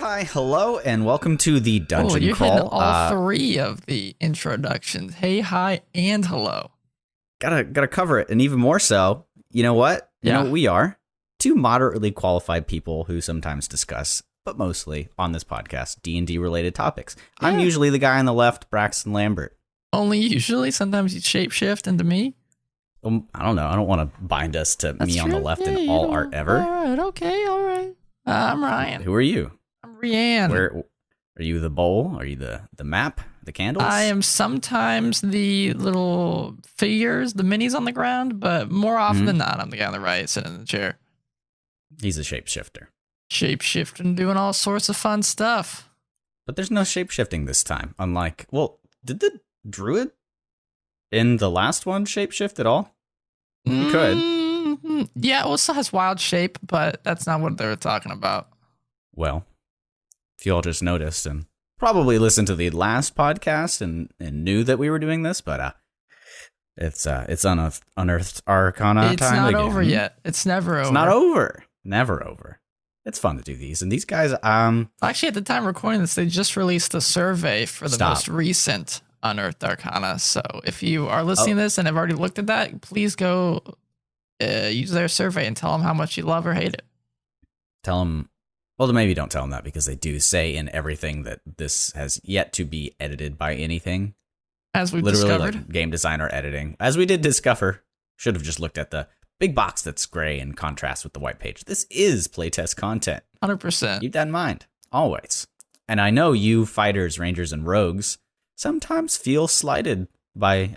hi, hello, and welcome to the Dungeon you're Crawl. hitting all three of the introductions. Hey, hi, and hello. Gotta cover it, and even more so, you know what? You know what we are? Two moderately qualified people who sometimes discuss, but mostly on this podcast, D&D related topics. Yeah. I'm usually the guy on the left, Braxton Lambert. Only usually? Sometimes you shapeshift into me? I don't know. I don't want to bind us to me on the left in all art ever. All right, okay, all right. I'm Ryan. Who are you? I'm Rianne. Where are you? The bowl? Are you the map? The candles? I am sometimes the little figures, the minis on the ground, but more often than not, I'm the guy on the right sitting in the chair. He's a shapeshifter. Shapeshifting, doing all sorts of fun stuff. But there's no shapeshifting this time. Unlike, did the druid in the last one shapeshift at all? He could. Yeah, it still has wild shape, but that's not what they were talking about. Well, if you all just noticed and probably listened to the last podcast and knew that we were doing this, but it's Unearthed Arcana it's time. It's not again. over yet. It's never over. It's not over. Never over. It's fun to do these. And these guys, actually, at the time of recording this, they just released a survey for the most recent Unearthed Arcana. So if you are listening to this and have already looked at that, please go use their survey and tell them how much you love or hate it. Tell them, well, maybe don't tell them that because they do say in everything that this has yet to be edited by anything. As we've literally discovered. Like game designer editing. As we did discover, should have just looked at the big box that's gray in contrast with the white page. This is playtest content. 100%. Keep that in mind, always. And I know you fighters, rangers, and rogues sometimes feel slighted by,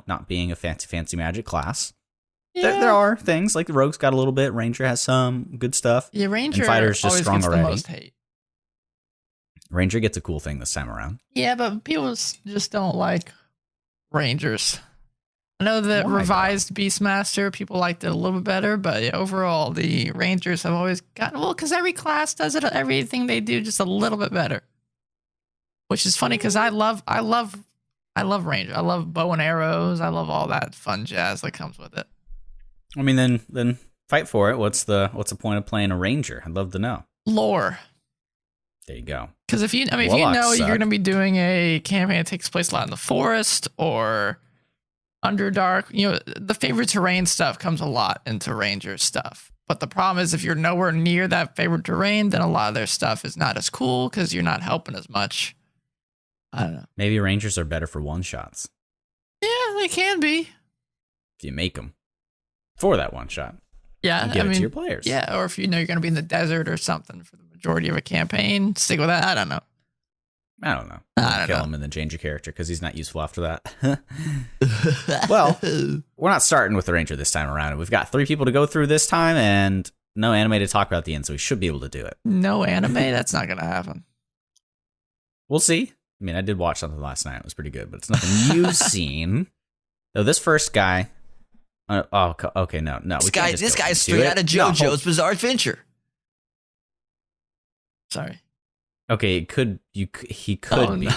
not being a fancy magic class. Yeah. There are things like the rogues got a little bit. Ranger has some good stuff. Yeah, Ranger and fighters just always strong gets already. The most hate. Ranger gets a cool thing this time around. Yeah, but people just don't like Rangers. I know that revised Beastmaster, people liked it a little bit better, but overall, the Rangers have always gotten, because every class does it, everything they do just a little bit better. Which is funny because I love Ranger. I love bow and arrows. I love all that fun jazz that comes with it. I mean, then fight for it. What's the point of playing a Ranger? I'd love to know. Lore. There you go. Because if you know you're going to be doing a campaign that takes place a lot in the forest or Underdark, the favorite terrain stuff comes a lot into Ranger stuff. But the problem is if you're nowhere near that favorite terrain, then a lot of their stuff is not as cool because you're not helping as much. I don't know. Maybe Rangers are better for one-shots. Yeah, they can be. If you make them for that one-shot. Yeah, and give it to your players. Yeah, or if you know you're going to be in the desert or something for the majority of a campaign, stick with that. I don't know. Kill him and then change your character because he's not useful after that. Well, we're not starting with the Ranger this time around. We've got 3 people to go through this time and no anime to talk about at the end, so we should be able to do it. No anime? That's not going to happen. We'll see. I mean, I did watch something last night. It was pretty good, but it's nothing you've seen. So this first guy... okay, no. This guy is straight out of JoJo's Bizarre Adventure. Sorry. Okay, he could be. No.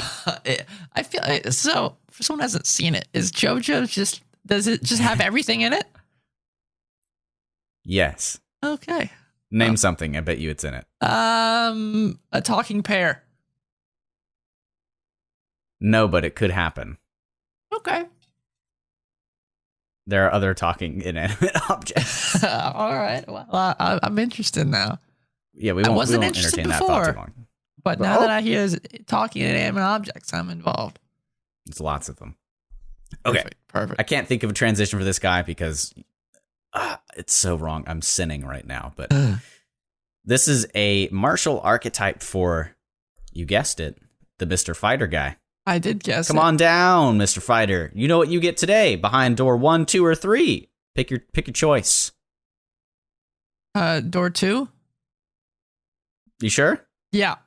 I feel so. For someone who hasn't seen it, is JoJo does it just have everything in it? Yes. Okay. Name something. I bet you it's in it. A talking pear. No, but it could happen. Okay. There are other talking inanimate objects. All right. Well, I'm interested now. Yeah, we won't entertain that thought too long. But now that I hear talking inanimate objects, I'm involved. There's lots of them. Okay. Perfect. I can't think of a transition for this guy because it's so wrong. I'm sinning right now. But this is a martial archetype for, you guessed it, the Mr. Fighter guy. I did guess Come on down, Mr. Fighter. You know what you get today behind door 1, 2, or 3. Pick your choice. Door 2? You sure? Yeah.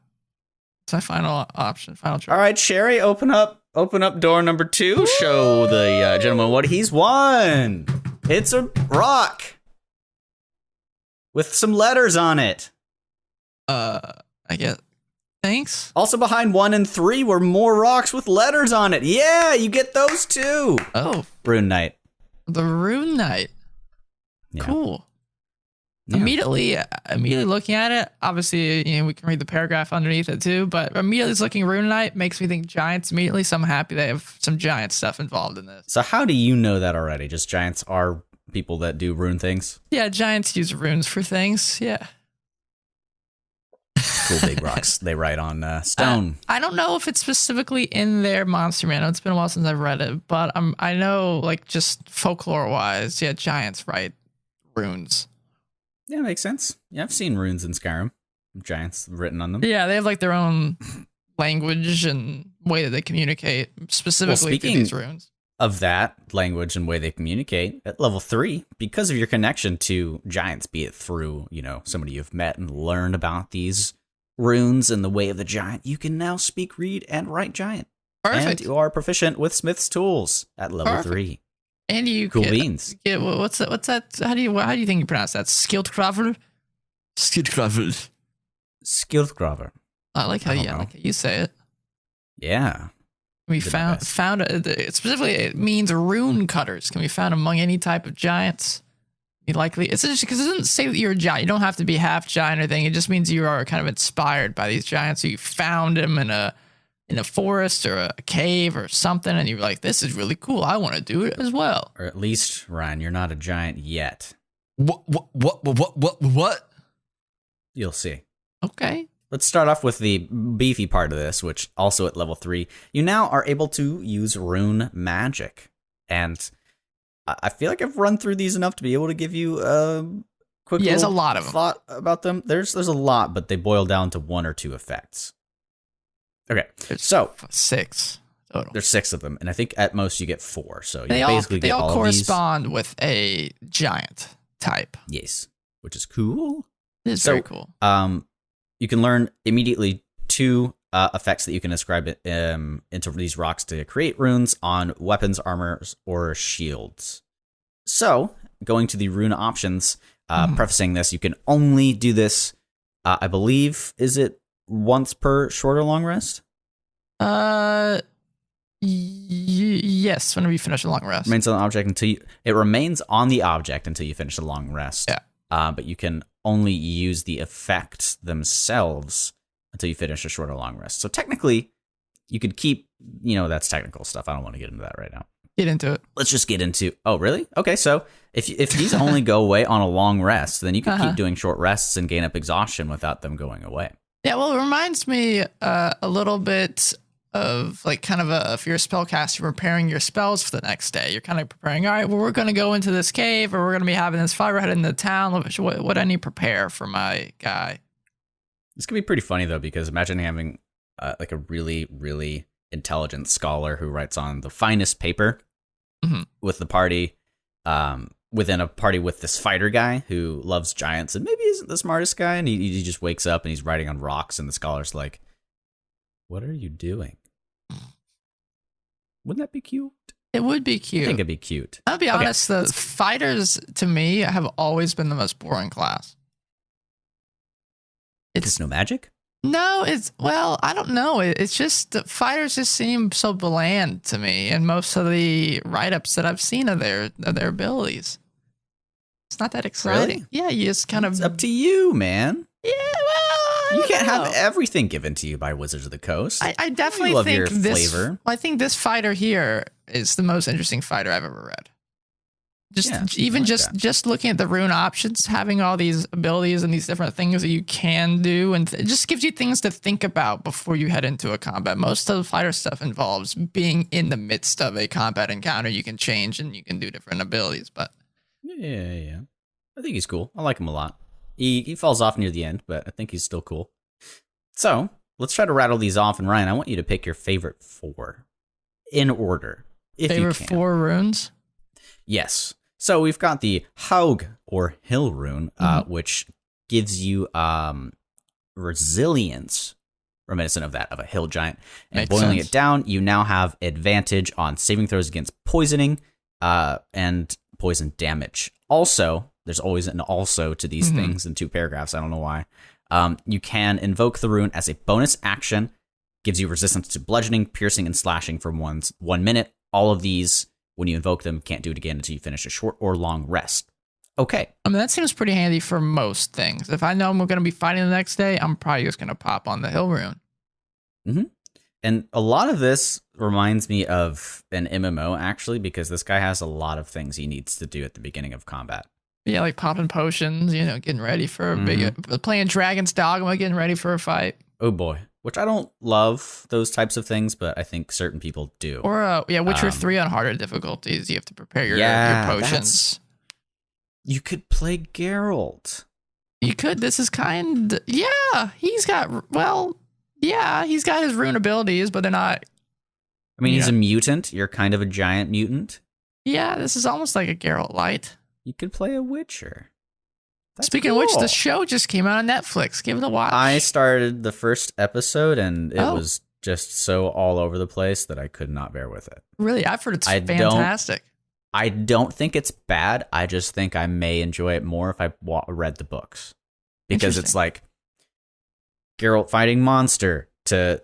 It's my final option. Final choice. All right, Sherry, open up door number 2. Show the gentleman what he's won. It's a rock with some letters on it. I guess. Thanks. Also behind 1 and 3 were more rocks with letters on it. Yeah, you get those too. Oh. Rune Knight. The Rune Knight. Yeah. Cool. Immediately looking at it, obviously, we can read the paragraph underneath it too, but immediately looking Rune Knight makes me think giants immediately, so I'm happy they have some giant stuff involved in this. So how do you know that already? Just giants are people that do rune things? Yeah, giants use runes for things, yeah. Cool big rocks they write on stone. I don't know if it's specifically in their monster manual. It's been a while since I've read it, but I know, like, just folklore-wise, yeah, giants write runes. Yeah, makes sense. Yeah, I've seen runes in Skyrim. Giants written on them. Yeah, they have, like, their own language and way that they communicate, specifically through these runes. Of that language and way they communicate, at level 3, because of your connection to giants, be it through, somebody you've met and learned about these runes and the way of the giant, you can now speak, read, and write giant. Perfect. And you are proficient with Smith's tools at level 3. And you cool beans. What's that? How do you think you pronounce that? Skilled Skilled. I like how you say it. Yeah. We found specifically it means rune cutters can be found among any type of giants. Likely, it's just because it doesn't say that you're a giant. You don't have to be half giant or anything. It just means you are kind of inspired by these giants. So you found them in a forest or a cave or something, and you're like, "This is really cool. I want to do it as well." Or at least, Ryan, you're not a giant yet. What? You'll see. Okay. Let's start off with the beefy part of this, which also at level 3, you now are able to use Rune Magic. And I feel like I've run through these enough to be able to give you a quick there's a lot of thought about them. There's a lot, but they boil down to 1 or 2 effects. Okay, so 6 total. There's 6 of them, and I think at most you get 4. So you they basically get all correspond with a giant type. Yes, which is cool. It is very cool. You can learn immediately 2 effects that you can ascribe into these rocks to create runes on weapons, armors, or shields. So, going to the rune options, prefacing this, you can only do this, I believe, is it once per short or long rest? Yes, whenever you finish a long rest. Remains on the object it remains on the object until you finish a long rest. Yeah. But you can only use the effects themselves until you finish a short or long rest. So technically, you could keep, that's technical stuff. I don't want to get into that right now. Get into it. Let's just get into, oh, really? Okay, so if these only go away on a long rest, then you can keep doing short rests and gain up exhaustion without them going away. Yeah, well, it reminds me a little bit of like kind of if you're a spellcaster, you're preparing your spells for the next day. You're kind of preparing, all right, well, we're going to go into this cave or we're going to be having this fight. We're heading into town. What do I need to prepare for my guy? This could be pretty funny, though, because imagine having like a really, really intelligent scholar who writes on the finest paper with the party, within a party with this fighter guy who loves giants and maybe isn't the smartest guy. And he just wakes up and he's writing on rocks and the scholar's like, what are you doing? Wouldn't that be cute? It would be cute. I think it'd be cute. I'll be honest, the fighters, to me, have always been the most boring class. It's no magic? No, I don't know. It's just the fighters just seem so bland to me, and most of the write-ups that I've seen of their abilities. It's not that exciting. Really? Yeah, you just kind of... It's up to you, man. Yeah, well, you can't have everything given to you by Wizards of the Coast. I definitely love think your this flavor. I think this fighter here is the most interesting fighter I've ever read. Just looking at the rune options, having all these abilities and these different things that you can do, and it just gives you things to think about before you head into a combat. Most of the fighter stuff involves being in the midst of a combat encounter. You can change and you can do different abilities, but yeah. I think he's cool. I like him a lot. He falls off near the end, but I think he's still cool. So let's try to rattle these off. And Ryan, I want you to pick your favorite 4 in order. If favorite you can. 4 runes? Yes. So we've got the Haug or Hill rune, which gives you resilience, reminiscent of that of a hill giant. And Makes boiling sense. it down, you now have advantage on saving throws against poisoning and poison damage. Also, there's always an also to these things in 2 paragraphs. I don't know why. You can invoke the rune as a bonus action. Gives you resistance to bludgeoning, piercing, and slashing for 1 minute. All of these, when you invoke them, can't do it again until you finish a short or long rest. okay. I mean, that seems pretty handy for most things. If I know I'm going to be fighting the next day, I'm probably just going to pop on the Hill Rune. Mm-hmm. And a lot of this reminds me of an MMO, actually, because this guy has a lot of things he needs to do at the beginning of combat. Yeah, like popping potions, getting ready for a big... Playing Dragon's Dogma, getting ready for a fight. Oh, boy. Which I don't love those types of things, but I think certain people do. Or, Witcher 3 on harder difficulties. You have to prepare your potions. You could play Geralt. You could. This is kind... Yeah, he's got... Well... Yeah, he's got his rune abilities, but they're not... I mean, he's a mutant. You're kind of a giant mutant. Yeah, this is almost like a Geralt Light. You could play a Witcher. Speaking of which, the show just came out on Netflix. Give it a watch. I started the first episode, and it was just so all over the place that I could not bear with it. Really? I've heard it's fantastic. I don't think it's bad. I just think I may enjoy it more if I read the books. Because it's like... Geralt fighting monster to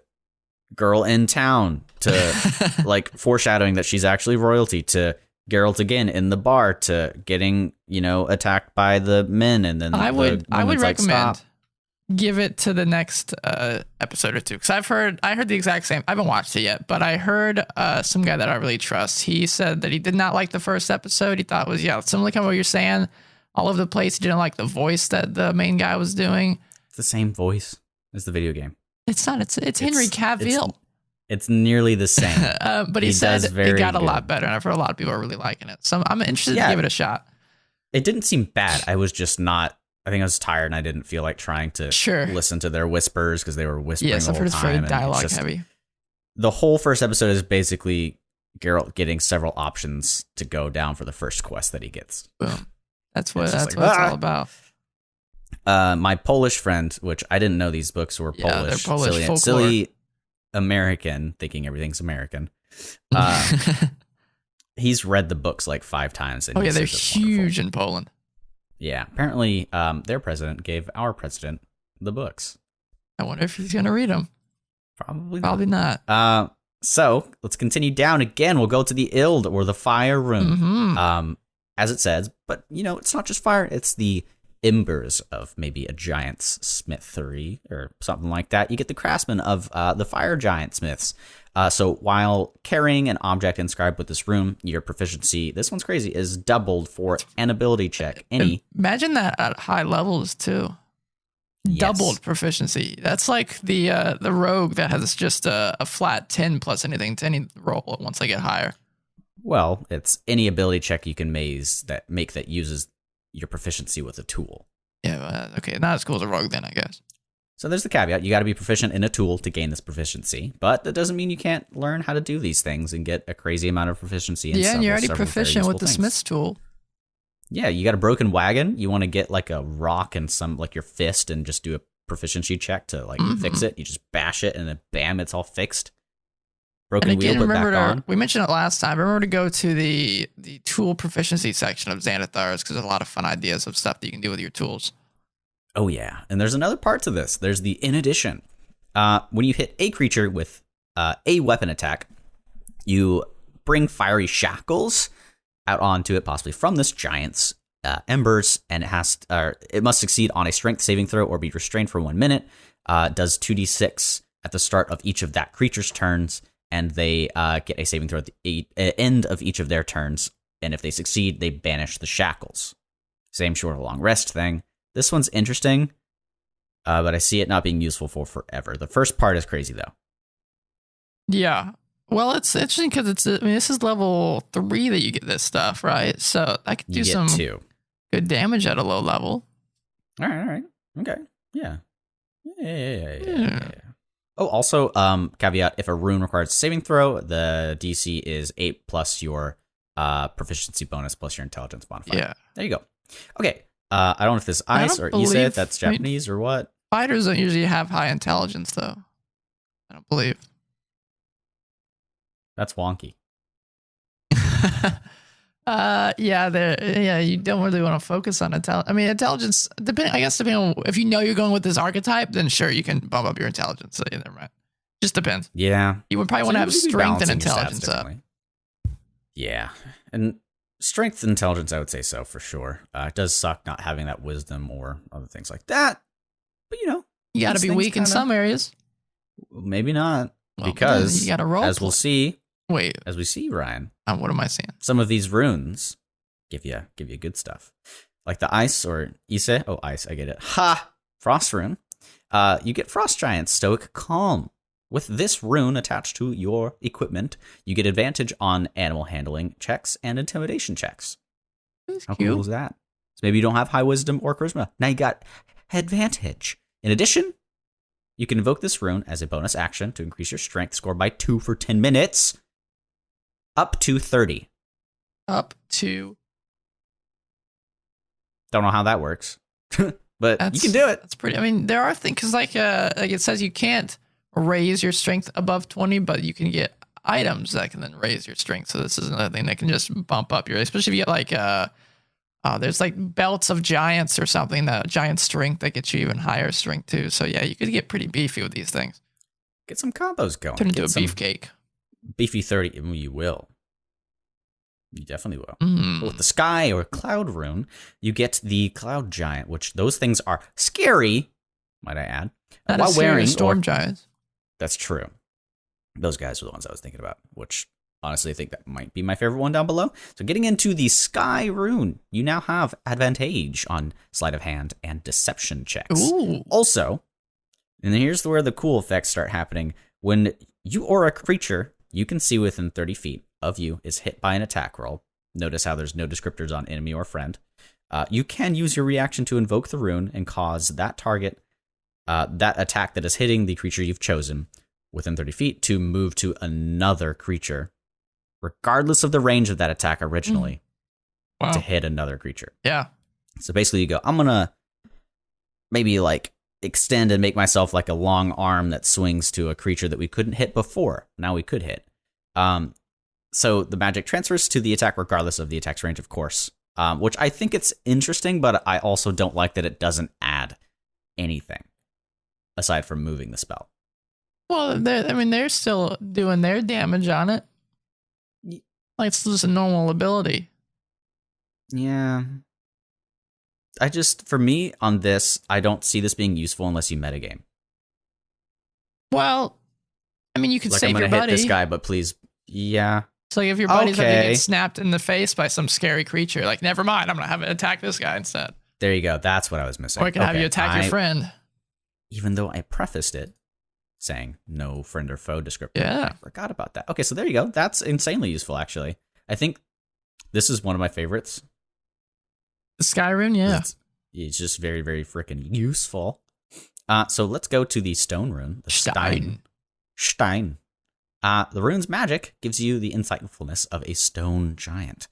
girl in town to like foreshadowing that she's actually royalty to Geralt again in the bar to getting, attacked by the men. And then I would recommend stop. Give it to the next episode or two. Cause I heard the exact same. I haven't watched it yet, but I heard some guy that I really trust. He said that he did not like the first episode. He thought it was, similar to what you're saying, all over the place. He didn't like the voice that the main guy was doing. It's the same voice. It's the video game. It's not. It's Henry Cavill. It's nearly the same. But he said it got a lot better, and I've heard a lot of people are really liking it. So I'm interested to give it a shot. It didn't seem bad. I was just not. I think I was tired, and I didn't feel like trying to listen to their whispers because they were whispering the whole time. Yes, I've heard it's very dialogue heavy. The whole first episode is basically Geralt getting several options to go down for the first quest that he gets. Boom. That's what it's all about. My Polish friend, which I didn't know these books were Polish, they're Polish silly American, thinking everything's American. He's read the books like 5 times. And they're huge in Poland. Yeah, apparently their president gave our president the books. I wonder if he's going to read them. Probably not. So let's continue down again. We'll go to the Ild or the Fire Rune, as it says. But, it's not just fire. It's the embers of maybe a giant's smithery or something like that. You get the craftsman of the fire giant smiths. So while carrying an object inscribed with this rune, your proficiency, this one's crazy, is doubled for an ability check. Imagine that at high levels too. Yes. Doubled proficiency. That's like the rogue that has just a flat 10 plus anything to any roll once they get higher. Well, it's any ability check you can make that uses your proficiency with a tool. Yeah, okay, not as cool as a rogue then, I guess. So there's the caveat. You got to be proficient in a tool to gain this proficiency, but that doesn't mean you can't learn how to do these things and get a crazy amount of proficiency in and you're already proficient with the smith's tool. Yeah, you got a broken wagon. You want to get like a rock and some like your fist and just do a proficiency check to like fix it. You just bash it and then bam, it's all fixed. Broken wheel, put back on. We mentioned it last time. Remember to go to the tool proficiency section of Xanathar's because there's a lot of fun ideas of stuff that you can do with your tools. Oh, yeah. And there's another part to this. There's the in addition. When you hit a creature with a weapon attack, you bring fiery shackles out onto it, possibly from this giant's embers, and it must succeed on a strength saving throw or be restrained for 1 minute. Does 2d6 at the start of each of that creature's turns, and they get a saving throw at the end of each of their turns. And if they succeed, they banish the shackles. Same short of long rest thing. This one's interesting, but I see it not being useful for forever. The first part is crazy, though. Yeah. Well, it's interesting because this is level 3 that you get this stuff, right? So I could do some good damage at a low level. All right. Okay. Yeah. Oh, also, caveat, if a rune requires a saving throw, the DC is 8 plus your proficiency bonus plus your intelligence modifier. Yeah. There you go. Okay. I don't know if this is ice or Isa, that's Japanese or what. Fighters don't usually have high intelligence, though. I don't believe. That's wonky. You don't really want to focus on intelligence. I mean, intelligence, depending on if you know you're going with this archetype, then sure, you can bump up your intelligence. So, yeah, never mind. Just depends. Yeah. You would probably want to have strength and intelligence up. Yeah. And Strength and intelligence, I would say so for sure. It does suck not having that wisdom or other things like that. But you got to be weak in some areas. Maybe not, well, because you got to roll. As we'll see. Wait, as we see, Ryan. What am I saying? Some of these runes give you good stuff, like the ice or Ise. Oh, ice, I get it. Ha! Frost rune. You get Frost Giant Stoic Calm. With this rune attached to your equipment, you get advantage on animal handling checks and intimidation checks. That's How cute. cool is that? So maybe you don't have high wisdom or charisma. Now you got advantage. In addition, you can invoke this rune as a bonus action to increase your strength score by 2 for 10 minutes, up to 30. Up to. Don't know how that works, but you can do it. That's pretty. I mean, there are things, because like it says you can't raise your strength above 20, but you can get items that can then raise your strength. So this is another thing that can just bump up your, especially if you get like there's like belts of giants or something, that giant strength that gets you even higher strength too. So yeah, you could get pretty beefy with these things. Get some combos going. Turn into a beefcake. Beefy 30. You will. You definitely will. Mm. With the sky or cloud rune, you get the cloud giant, which those things are scary, might I add. Not while wearing storm giants. That's true. Those guys were the ones I was thinking about, which honestly I think that might be my favorite one down below. So getting into the sky rune, you now have advantage on sleight of hand and deception checks. Ooh. Also, and here's where the cool effects start happening. When you or a creature you can see within 30 feet of you is hit by an attack roll, notice how there's no descriptors on enemy or friend, you can use your reaction to invoke the rune and cause that target, that attack that is hitting the creature you've chosen within 30 feet to move to another creature, regardless of the range of that attack originally, to hit another creature. Yeah. So basically you go, I'm going to maybe like extend and make myself like a long arm that swings to a creature that we couldn't hit before. Now we could hit. So the magic transfers to the attack regardless of the attack's range, of course, which I think it's interesting, but I also don't like that it doesn't add anything aside from moving the spell. Well, they're still doing their damage on it. Like it's just a normal ability. Yeah. For me, on this, I don't see this being useful unless you metagame. Well, I mean, you could like, save your buddy. buddy. Hit this guy, but please, yeah. So like if your buddy's about to get snapped in the face by some scary creature, like, never mind, I'm going to have it attack this guy instead. There you go. That's what I was missing. Or I can have you attack your friend. Even though I prefaced it saying no friend or foe descriptor. Yeah. I forgot about that. Okay, so there you go. That's insanely useful, actually. I think this is one of my favorites. The Sky Rune, yeah. It's just very, very freaking useful. So let's go to the stone rune. The Stein. The rune's magic gives you the insightfulness of a stone giant.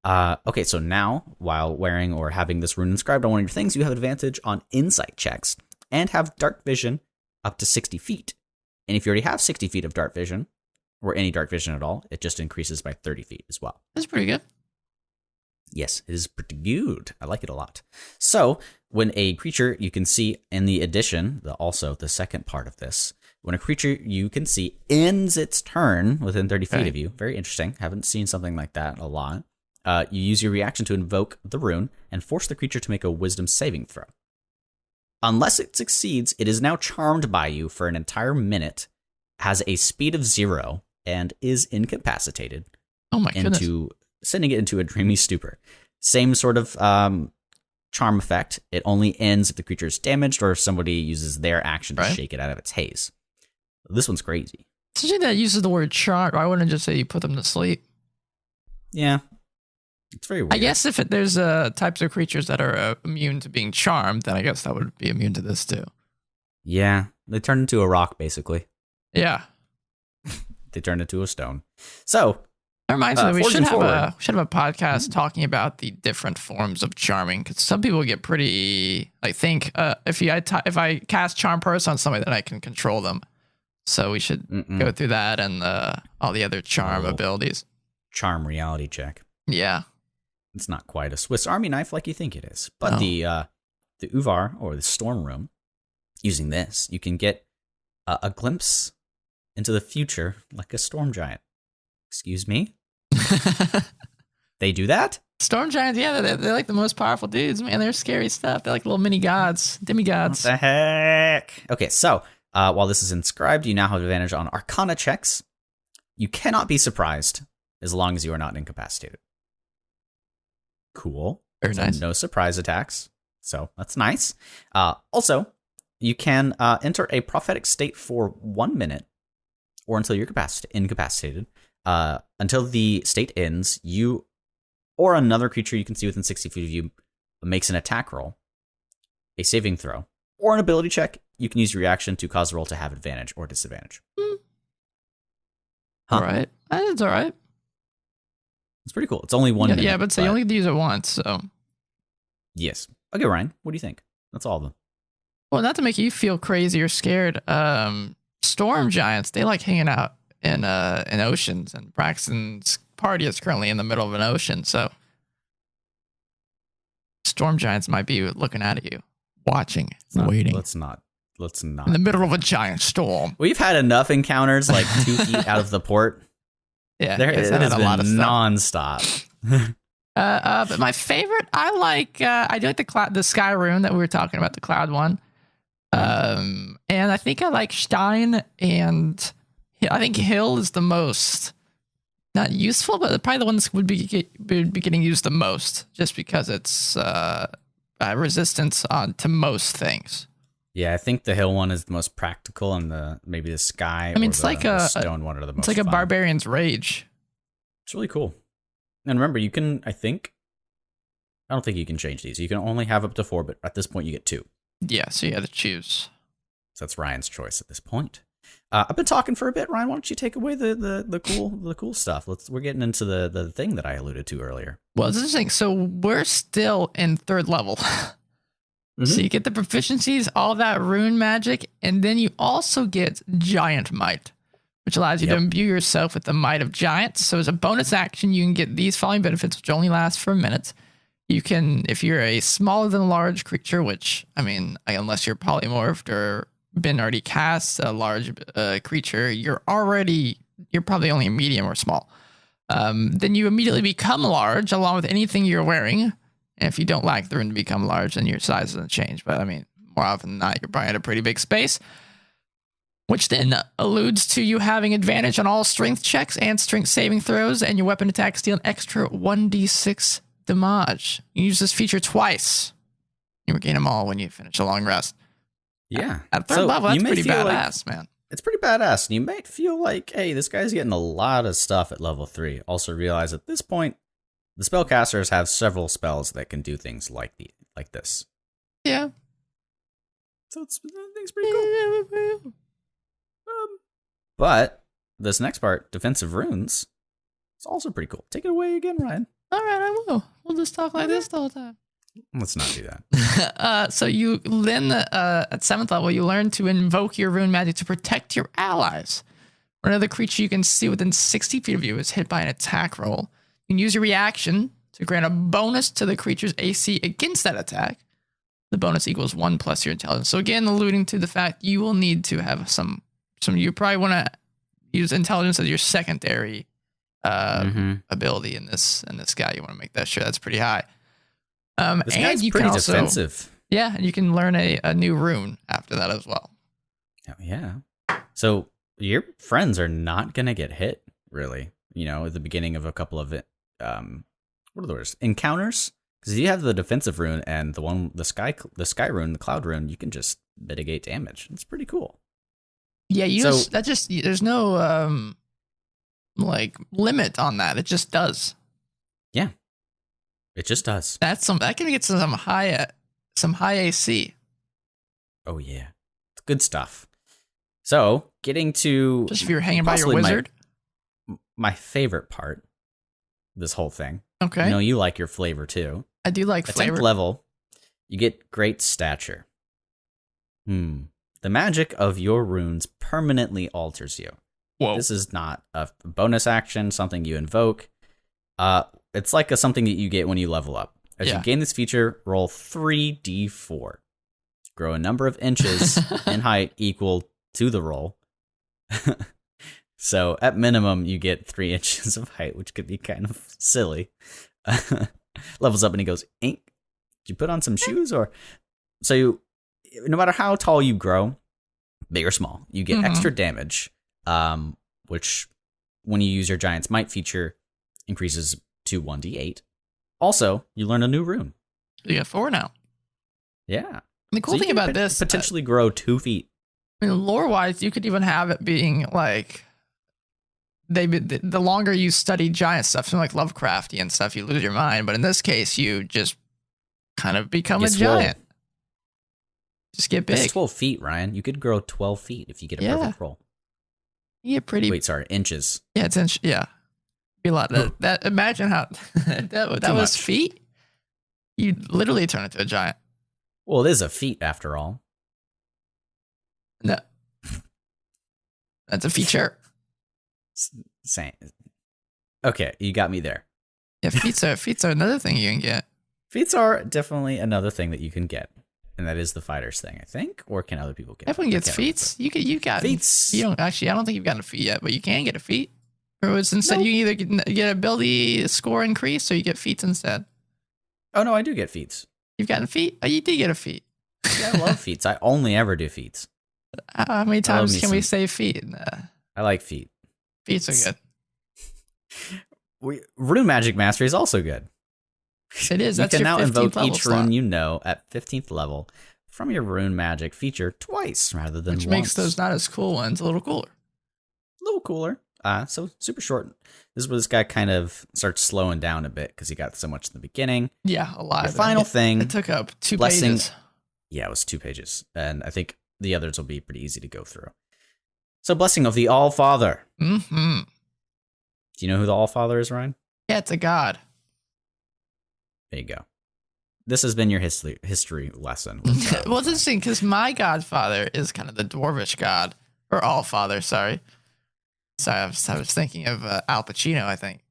Okay, so now, while wearing or having this rune inscribed on one of your things, you have advantage on insight checks and have dark vision up to 60 feet. And if you already have 60 feet of dark vision, or any dark vision at all, it just increases by 30 feet as well. That's pretty good. Yes, it is pretty good. I like it a lot. So, when a creature you can see in the addition, also the second part of this, when a creature you can see ends its turn within 30 feet of you, very interesting. Haven't seen something like that a lot. You use your reaction to invoke the rune and force the creature to make a wisdom saving throw. Unless it succeeds, it is now charmed by you for an entire minute, has a speed of 0, and is incapacitated. Oh my goodness. Sending it into a dreamy stupor. Same sort of charm effect. It only ends if the creature is damaged or if somebody uses their action to shake it out of its haze. This one's crazy. Something that uses the word charm, I wouldn't just say you put them to sleep. Yeah. It's very weird. I guess if there's types of creatures that are immune to being charmed, then I guess that would be immune to this too. Yeah. They turn into a rock, basically. Yeah. They turn into a stone. So, that reminds me, we should have a podcast talking about the different forms of charming, because some people get pretty, I think, if I cast Charm Person on somebody, then I can control them. So we should go through that and all the other charm abilities. Charm reality check. Yeah. It's not quite a Swiss Army knife like you think it is. But the Uvar, or the Storm Room, using this, you can get a glimpse into the future like a storm giant. Excuse me? They do that? Storm giants, yeah, they're like the most powerful dudes, man. They're scary stuff. They're like little mini gods, demigods. What the heck? Okay, so while this is inscribed, you now have advantage on Arcana checks. You cannot be surprised as long as you are not incapacitated. Cool. Very nice. No surprise attacks, so that's nice. Also, you can enter a prophetic state for 1 minute, or until you're incapacitated. Until the state ends, you or another creature you can see within 60 feet of you makes an attack roll, a saving throw, or an ability check. You can use your reaction to cause the roll to have advantage or disadvantage. All right. That's all right. It's pretty cool. It's only 1 minute. Yeah, but you only get to use it once, so. Yes. Okay, Ryan, what do you think? That's all of them. Well, not to make you feel crazy or scared, storm giants, they like hanging out in oceans, and Braxton's party is currently in the middle of an ocean, so storm giants might be looking at you, watching, waiting. Let's not. In the middle of a giant storm. We've had enough encounters like 2 feet out of the port. Yeah, it has been nonstop. But my favorite, I do like the sky rune that we were talking about, the cloud one. And I think I like Stein, and I think Hill is the most not useful, but probably the one that would be getting used the most, just because it's resistance to most things. Yeah, I think the Hill one is the most practical, and maybe the sky. I mean, it's like the stone one are the most. It's like fun. a barbarian's rage. It's really cool. And remember, you can. I don't think you can change these. You can only have up to 4, but at this point, you get 2. Yeah, so you have to choose. So that's Ryan's choice at this point. I've been talking for a bit, Ryan. Why don't you take away the cool stuff? We're getting into the thing that I alluded to earlier. Well, it's interesting. So we're still in 3rd level. Mm-hmm. So you get the proficiencies, all that rune magic, and then you also get giant might, which allows you to imbue yourself with the might of giants. So as a bonus action, you can get these following benefits, which only last for a minute. You can, if you're a smaller than large creature, which, I mean, unless you're polymorphed or been already cast a large creature, you're probably only a medium or small. Then you immediately become large along with anything you're wearing. And if you don't like the rune to become large, then your size doesn't change. But I mean, more often than not, you're probably at a pretty big space, which then alludes to you having advantage on all strength checks and strength saving throws, and your weapon attacks deal an extra 1d6 damage. You use this feature twice. You regain them all when you finish a long rest. Yeah. At 3rd level, that's pretty badass, man. It's pretty badass. And you might feel like, hey, this guy's getting a lot of stuff at level 3. Also realize at this point, the spellcasters have several spells that can do things like this. Yeah. So it's pretty cool. But this next part, defensive runes, it's also pretty cool. Take it away again, Ryan. All right, I will. We'll just talk like this the whole time. Let's not do that. So you then at 7th level, you learn to invoke your rune magic to protect your allies. When another creature you can see within 60 feet of you is hit by an attack roll, you can use your reaction to grant a bonus to the creature's AC against that attack. The bonus equals 1 plus your intelligence. So again, alluding to the fact you will need to have some. You probably want to use intelligence as your secondary ability in this guy. You want to make that sure that's pretty high. This guy's pretty defensive. Yeah, and you can learn a new rune after that as well. Oh, yeah. So your friends are not gonna get hit, really. At the beginning of a couple of what are the words? Encounters. Because you have the defensive rune and the sky rune, the cloud rune, you can just mitigate damage. It's pretty cool. Yeah, there's no limit on that. It just does. Yeah. It just does. That can get some high AC. Oh yeah. It's good stuff. So, getting to just if you're hanging by your wizard. My favorite part, this whole thing. Okay. You like your flavor too. I do like flavor. At 10th level, you get great stature. The magic of your runes permanently alters you. Whoa. This is not a bonus action, something you invoke. It's like something that you get when you level up. As you gain this feature, roll 3d4. Grow a number of inches in height equal to the roll. So at minimum, you get 3 inches of height, which could be kind of silly. levels up and he goes, "Ink, did you put on some shoes?" Or so no matter how tall you grow, big or small, you get extra damage, which when you use your Giant's Might feature increases to 1d8. Also, you learn a new rune. You got 4 now. Yeah. The cool thing about this, potentially grow 2 feet. I mean, lore-wise, you could even have it being like the longer you study giant stuff, something like Lovecraftian stuff, you lose your mind. But in this case, you just kind of become a giant. Just get big. That's 12 feet, Ryan. You could grow 12 feet if you get a perfect roll. You get pretty. Wait, sorry, inches. Yeah, it's inch. Yeah, be a lot. That imagine how that was feet. You literally turn into a giant. Well, it is a feat after all. No, that's a feature. Same. Okay, you got me there. Yeah, feats are another thing you can get. Feats are definitely another thing that you can get, and that is the fighter's thing, I think. Or can other people get? Everyone gets feats. You got feats. You don't actually. I don't think you've gotten a feat yet, but you can get a feat. Or it's instead you either get ability score increase or you get feats instead. Oh no, I do get feats. You've gotten a feat? Oh, you did get a feat. Yeah, I love feats. I only ever do feats. How many times can we say feat? I like feat. Feats are good. Rune Magic Mastery is also good. It is. You That's can your now invoke each slot. rune you know at 15th level from your Rune Magic feature twice rather than once. Which makes those not as cool ones a little cooler. A little cooler. So super short. This is where this guy kind of starts slowing down a bit because he got so much in the beginning. Yeah, a lot. Your final thing. It took up 2 blessing, pages. Yeah, it was 2 pages. And I think the others will be pretty easy to go through. So Blessing of the All-Father. Mm-hmm. Do you know who the All-Father is, Ryan? Yeah, it's a god. There you go. This has been your history lesson. Well, it's interesting because my godfather is kind of the dwarvish god. Or All-Father, sorry. Sorry, I was thinking of Al Pacino, I think.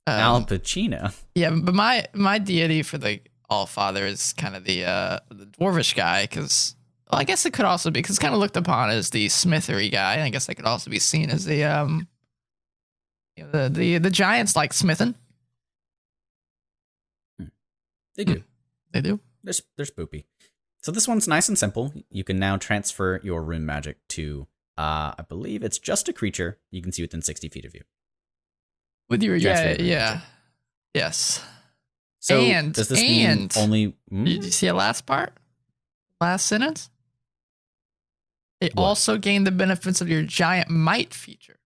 Al Pacino? Yeah, but my deity for the All-Father is kind of the dwarvish guy, because I guess it could also be, because it's kind of looked upon as the smithery guy, and I guess it could also be seen as the giants like smithing. They do. They do. They're spoopy. So this one's nice and simple. You can now transfer your Rune Magic to, I believe it's just a creature you can see within 60 feet of you. With your yeah. Yes. So does this mean only? Did you see the last part? Last sentence? They also gain the benefits of your Giant Might feature.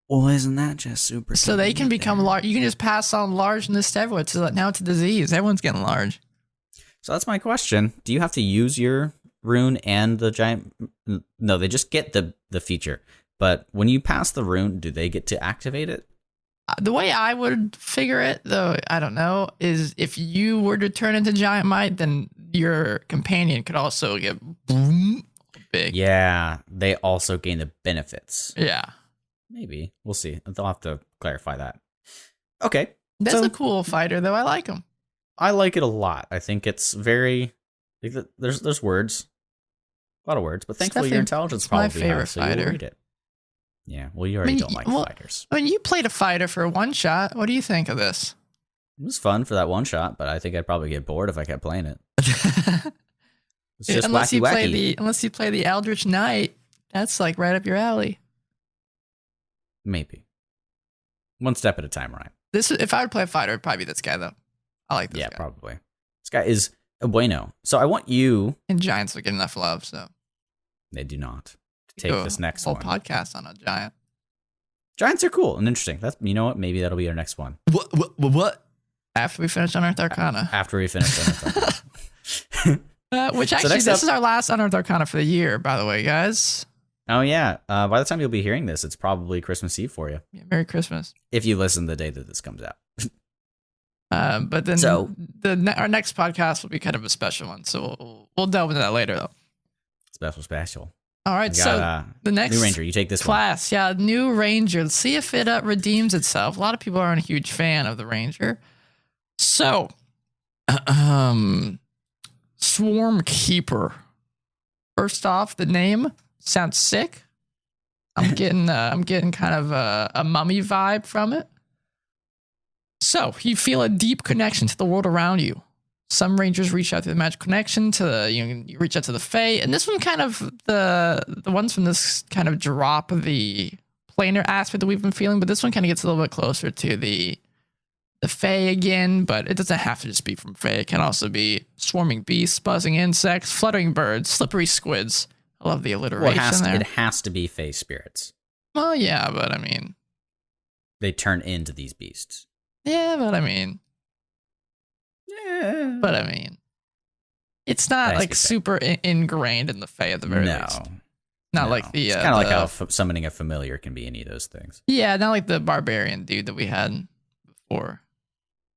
Well, isn't that just super? So they can become large. You can just pass on largeness to everyone. So now it's a disease. Everyone's getting large. So that's my question. Do you have to use your rune and the giant? No, they just get the feature. But when you pass the rune, do they get to activate it? The way I would figure it, though, I don't know, is if you were to turn into Giant Might, then your companion could also get big. Yeah, they also gain the benefits. Yeah. Maybe. We'll see. They'll have to clarify that. Okay. That's a cool fighter, though. I like him. I like it a lot. I think it's very... There's words. A lot of words. But thankfully your intelligence is probably high, so you'll read it. Yeah, well, you already don't like fighters. I mean, you played a fighter for one shot. What do you think of this? It was fun for that one shot, but I think I'd probably get bored if I kept playing it. It's just unless wacky. Unless you play the Eldritch Knight, that's like right up your alley. Maybe. One step at a time, Ryan. If I would play a fighter, it'd probably be this guy, though. I like this guy. Yeah, probably. This guy is a bueno. So I want you... And giants don't get enough love, so... They do not. Take this next whole one. Podcast on a giant. Giants are cool and interesting. You know what? Maybe that'll be our next one. What? After we finish Unearthed Arcana. After we finish Unearthed Arcana. Which actually, this is our last Unearthed Arcana for the year, by the way, guys. Oh, yeah. By the time you'll be hearing this, it's probably Christmas Eve for you. Yeah, Merry Christmas. If you listen the day that this comes out. But then our next podcast will be kind of a special one. So we'll delve into that later, though. Special. All right, so the next new Ranger, you take this class. One. Yeah, new Ranger. Let's see if it redeems itself. A lot of people aren't a huge fan of the Ranger. So, Swarmkeeper. First off, the name sounds sick. I'm getting kind of a mummy vibe from it. So you feel a deep connection to the world around you. Some rangers reach out to the magic connection you reach out to the Fae, and this one kind of the ones from this kind of drop the planar aspect that we've been feeling, but this one kind of gets a little bit closer to the Fae again, but it doesn't have to just be from Fae. It can also be swarming beasts, buzzing insects, fluttering birds, slippery squids. I love the alliteration there. It has to be Fae spirits. Well, yeah, but I mean, they turn into these beasts. Yeah, but I mean, it's not like super ingrained in the Fae at the very least. Not like the. It's kind of like how summoning a familiar can be any of those things. Yeah, not like the barbarian dude that we had before.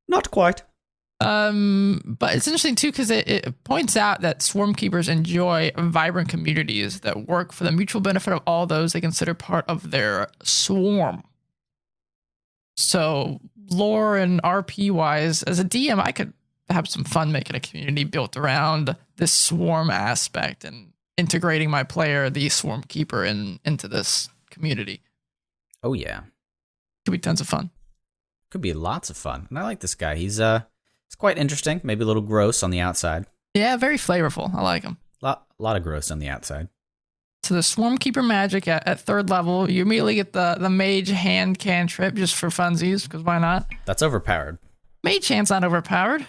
Not quite. But it's interesting too because it points out that Swarmkeepers enjoy vibrant communities that work for the mutual benefit of all those they consider part of their swarm. So lore and RP wise, as a DM, I could have some fun making a community built around this swarm aspect and integrating my player, the Swarmkeeper, into this community. Oh yeah, could be tons of fun. Could be lots of fun, and I like this guy. He's quite interesting, maybe a little gross on the outside. Yeah, very flavorful. I like him. A lot of gross on the outside. So the Swarmkeeper magic at 3rd level, you immediately get the mage hand cantrip just for funsies, because why not? That's overpowered. Mage hand's not overpowered.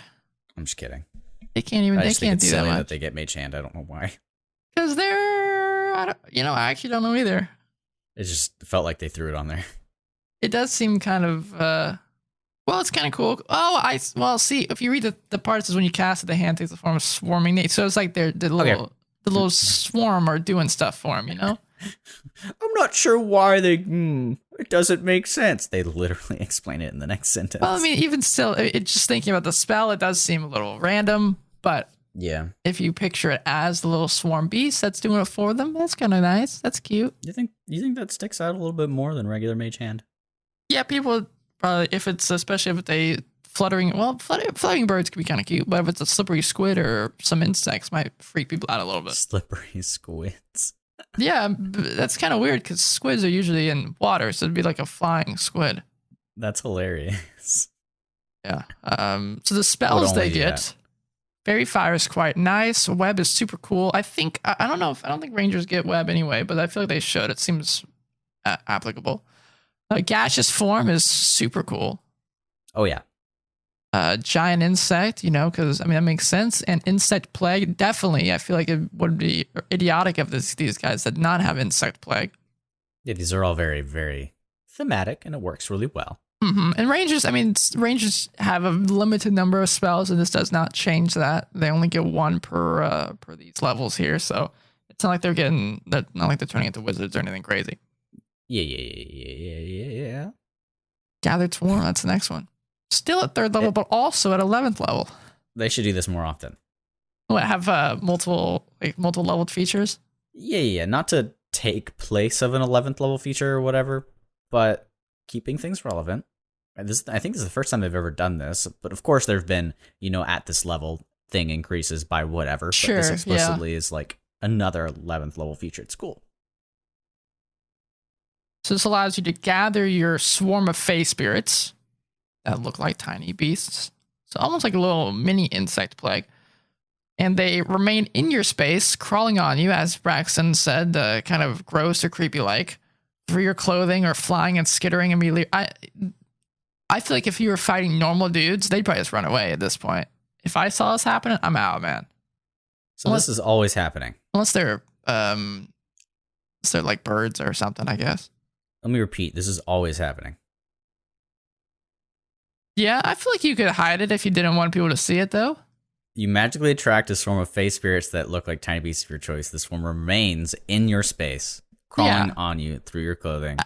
I'm just kidding. They can't even. They can't do that much. That they get mage hand. I don't know why. Because I actually don't know either. It just felt like they threw it on there. It does seem kind of. Well, it's kind of cool. Oh, see, if you read the parts is when you cast it, the hand takes the form of swarming nate. So it's like the little swarm are doing stuff for him, I'm not sure why it doesn't make sense. They literally explain it in the next sentence. Well, I mean, even still, just thinking about the spell, it does seem a little random, but yeah, if you picture it as the little swarm beast that's doing it for them, that's kind of nice. That's cute. You think that sticks out a little bit more than regular mage hand? Yeah, people probably, especially if they fluttering birds could be kind of cute, but if it's a slippery squid or some insects, might freak people out a little bit. Slippery squids. Yeah, that's kind of weird because squids are usually in water, so it'd be like a flying squid. That's hilarious. Yeah. So the spells they get, Fairy Fire is quite nice. Web is super cool. I don't think Rangers get web anyway, but I feel like they should. It seems applicable. Gaseous Form is super cool. Oh yeah. Giant insect, because that makes sense. And insect plague, definitely. I feel like it would be idiotic of these guys that not have insect plague. Yeah, these are all very, very thematic, and it works really well. Mm-hmm. And Rangers have a limited number of spells, and this does not change that. They only get one per these levels here, so it's not like they're turning into wizards or anything crazy. Yeah. Gathered Swarm, that's the next one. Still at 3rd level, but also at 11th level. They should do this more often. What, have multiple leveled features? Yeah. Not to take place of an 11th level feature or whatever, but keeping things relevant. I think this is the first time they've ever done this, but of course there've been, at this level thing increases by whatever. Sure, but this explicitly is like another 11th level feature. It's cool. So this allows you to gather your swarm of Fae spirits that look like tiny beasts. So almost like a little mini insect plague. And they remain in your space, crawling on you, as Braxton said, kind of gross or creepy like, through your clothing or flying and skittering immediately. I feel like if you were fighting normal dudes, they'd probably just run away at this point. If I saw this happening, I'm out, man. So this is always happening. Unless they're like birds or something, I guess. Let me repeat, this is always happening. Yeah, I feel like you could hide it if you didn't want people to see it, though. You magically attract a swarm of Fae spirits that look like tiny beasts of your choice. The swarm remains in your space, crawling on you through your clothing.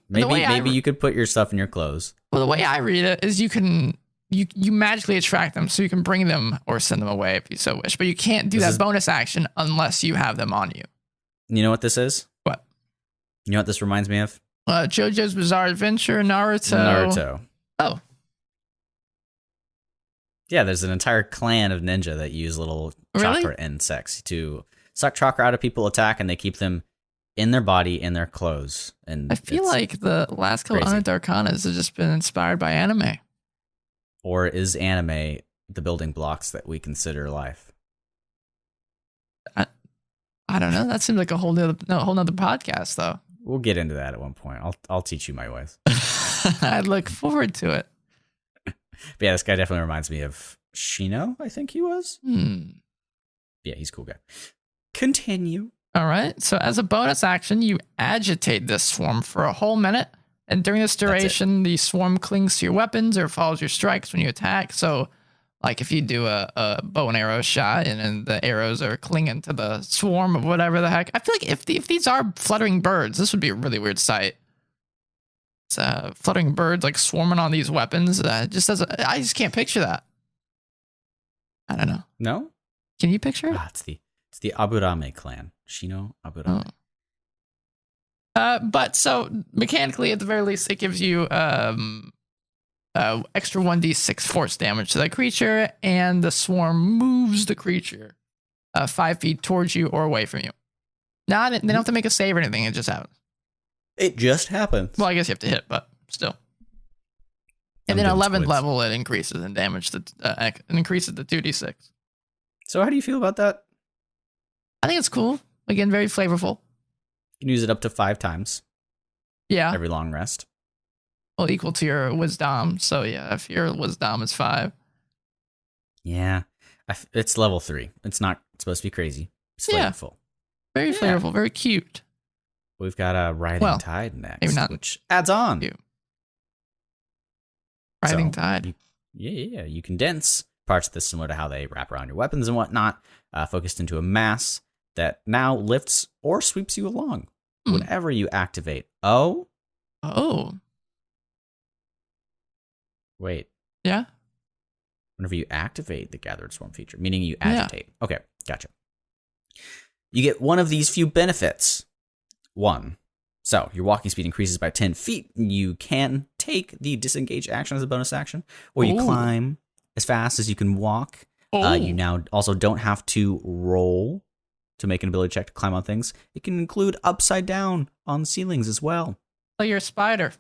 Maybe you could put your stuff in your clothes. Well, the way I read it is you magically attract them, so you can bring them or send them away if you so wish. But you can't do that bonus action unless you have them on you. You know what this is? What? You know what this reminds me of? JoJo's Bizarre Adventure, Naruto. Oh. Yeah, there's an entire clan of ninja that use little chakra insects to suck chakra out of people, attack, and they keep them in their body, in their clothes. And I feel like the last couple of Unearthed Arcanas have just been inspired by anime. Or is anime the building blocks that we consider life? I don't know. That seems like a whole nother podcast, though. We'll get into that at one point. I'll teach you my ways. I look forward to it. But yeah, this guy definitely reminds me of Shino, I think he was. Yeah, he's a cool guy. Continue. All right. So as a bonus action, you agitate this swarm for a whole minute. And during this duration, the swarm clings to your weapons or follows your strikes when you attack. So, like if you do a bow and arrow shot and the arrows are clinging to the swarm of whatever the heck. I feel like if these are fluttering birds, this would be a really weird sight. It's fluttering birds like swarming on these weapons. I just can't picture that. I don't know. No? Can you picture it? It's the Aburame clan. Shino Aburame. But so mechanically, at the very least, it gives you extra 1d6 force damage to that creature, and the swarm moves the creature 5 feet towards you or away from you. They don't have to make a save or anything. It just happens. It just happens. Well, I guess you have to hit, but still. And then 11th level, it increases in damage. It increases to 2d6. So how do you feel about that? I think it's cool. Again, very flavorful. You can use it up to 5 times. Yeah. Every long rest. Well, equal to your wisdom. So yeah, if your wisdom is 5. Yeah. It's level 3. It's not supposed to be crazy. It's flavorful. Very flavorful. Very cute. We've got a Riding Tide next, maybe not which adds on. Cute. Riding Tide. You condense parts of this similar to how they wrap around your weapons and whatnot, focused into a mass that now lifts or sweeps you along whenever you activate. Oh. Wait. Yeah. Whenever you activate the Gathered Swarm feature, meaning you agitate. Yeah. Okay, gotcha. You get one of these few benefits. 1. So your walking speed increases by 10 feet. You can take the disengage action as a bonus action, or you climb as fast as you can walk. You now also don't have to roll to make an ability check to climb on things. It can include upside down on ceilings as well. Oh, you're a spider.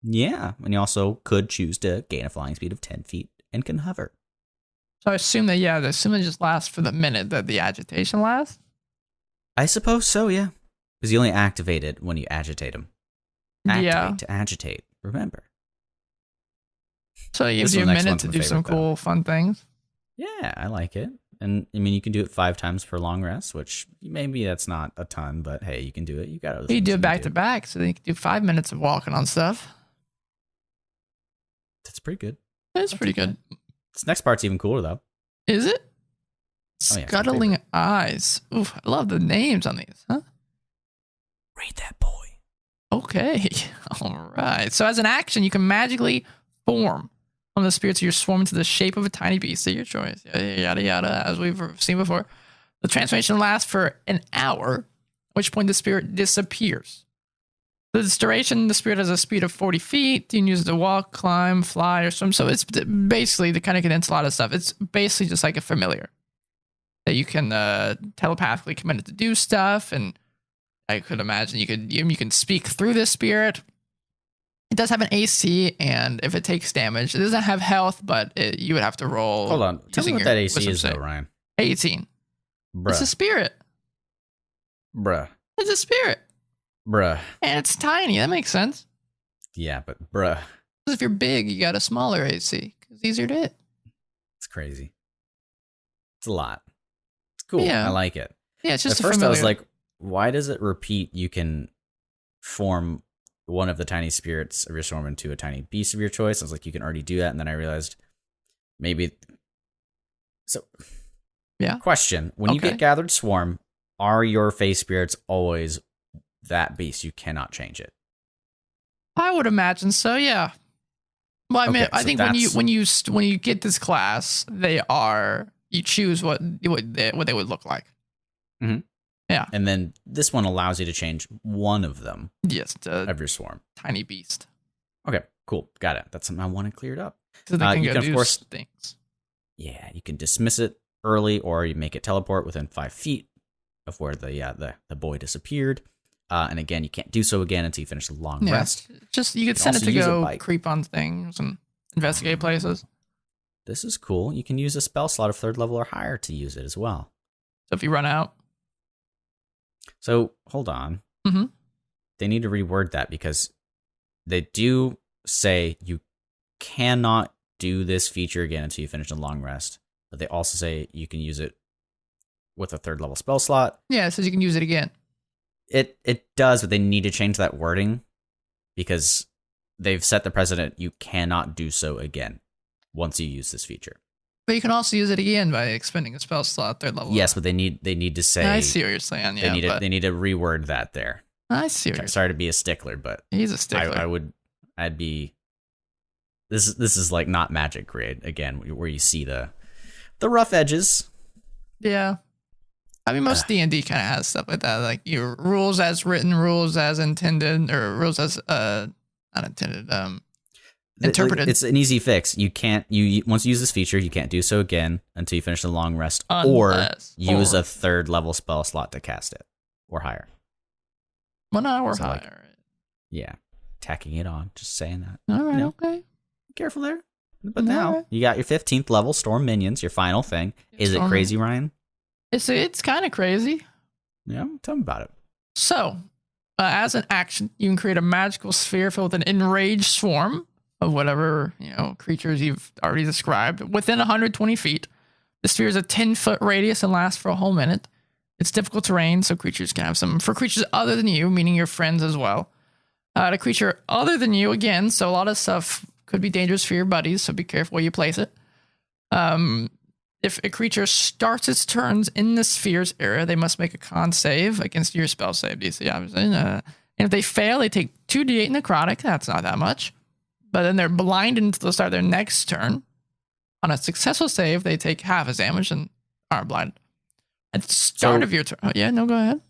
Yeah, and you also could choose to gain a flying speed of 10 feet and can hover. So I assume that, it just lasts for the minute that the agitation lasts? I suppose so, yeah. Because you only activate it when you agitate them. Activate to agitate, remember. So it gives you a minute to do some cool, fun things? Yeah, I like it. And, I mean, you can do it 5 times per long rest, which maybe that's not a ton, but hey, you can do it. You got other things. You do it back to back, so then you can do 5 minutes of walking on stuff. That's pretty good. It's pretty good. This next part's even cooler, though. Is it? Oh, yeah, Scuttling Eyes. Oof, I love the names on these, huh? Read that, boy. Okay. All right. So as an action, you can magically form one of the spirits of your swarm into the shape of a tiny beast of your choice. Yada, yada, as we've seen before. The transformation lasts for an hour, at which point the spirit disappears. For this duration, the spirit has a speed of 40 feet. You can use it to walk, climb, fly, or swim. So it's basically, to kind of condense a lot of stuff, it's basically just like a familiar that you can telepathically command it to do stuff. And I could imagine you can speak through this spirit. It does have an AC, and if it takes damage, it doesn't have health, but you would have to roll. Hold on. Tell me what that AC is, though, Ryan. 18. Bruh. It's a spirit. Bruh. It's a spirit. Bruh. And it's tiny. That makes sense. Yeah, but bruh. If you're big, you got a smaller AC, because it's easier to hit. It's crazy. It's a lot. It's cool. Yeah. I like it. Yeah, it's just At first I was like, why does it repeat you can form one of the tiny spirits of your swarm into a tiny beast of your choice? I was like, you can already do that. And then I realized maybe. So, yeah. Question. When you get Gathered Swarm, are your face spirits always that beast? You cannot change it. I would imagine so, yeah. Well, I mean, I think when you get this class, you choose what they would look like. Mm-hmm. Yeah. And then this one allows you to change one of them. Yes. Of your swarm. Tiny beast. Okay, cool. Got it. That's something I want to clear it up. So they can of course, things. Yeah, you can dismiss it early, or you make it teleport within 5 feet of where the boy disappeared. And again, you can't do so again until you finish the long rest. Just you could send it to go creep on things and investigate places. this is cool. You can use a spell slot of 3rd level or higher to use it as well. So if you run out. So hold on. Mm-hmm. They need to reword that because they do say you cannot do this feature again until you finish a long rest. But they also say you can use it with a 3rd level spell slot. Yeah, it says you can use it again. It does, but they need to change that wording because they've set the precedent you cannot do so again once you use this feature. But you can also use it again by expending a spell slot 3rd level. Yes, but they need to say. I see what you're saying. Yeah, they need to reword that there. I see what you're saying. Sorry to be a stickler, but he's a stickler. I'd be. This is like not Magic grade again, where you see the rough edges. Yeah. I mean, most D&D kind of has stuff like that, like your rules as written, rules as intended, or rules as not intended, interpreted. It's an easy fix. You can't once you use this feature, you can't do so again until you finish the long rest, or use a 3rd level spell slot to cast it, or higher. 1 hour higher. Yeah, tacking it on. Just saying that. All right, okay. Careful there. But now you got your 15th level Storm minions, your final thing. Is it crazy, Ryan? It's kind of crazy. Yeah, tell me about it. So, as an action, you can create a magical sphere filled with an enraged swarm of whatever creatures you've already described within 120 feet. The sphere is a 10-foot radius and lasts for a whole minute. It's difficult terrain, so creatures can have some. For creatures other than you, meaning your friends as well. A creature other than you, again, so a lot of stuff could be dangerous for your buddies, so be careful where you place it. If a creature starts its turns in the sphere's area, they must make a con save against your spell save DC, obviously. And if they fail, they take 2d8 necrotic. That's not that much. But then they're blinded until the start of their next turn. On a successful save, they take half as damage and are blinded. At the start of your turn. Oh, yeah, no, go ahead.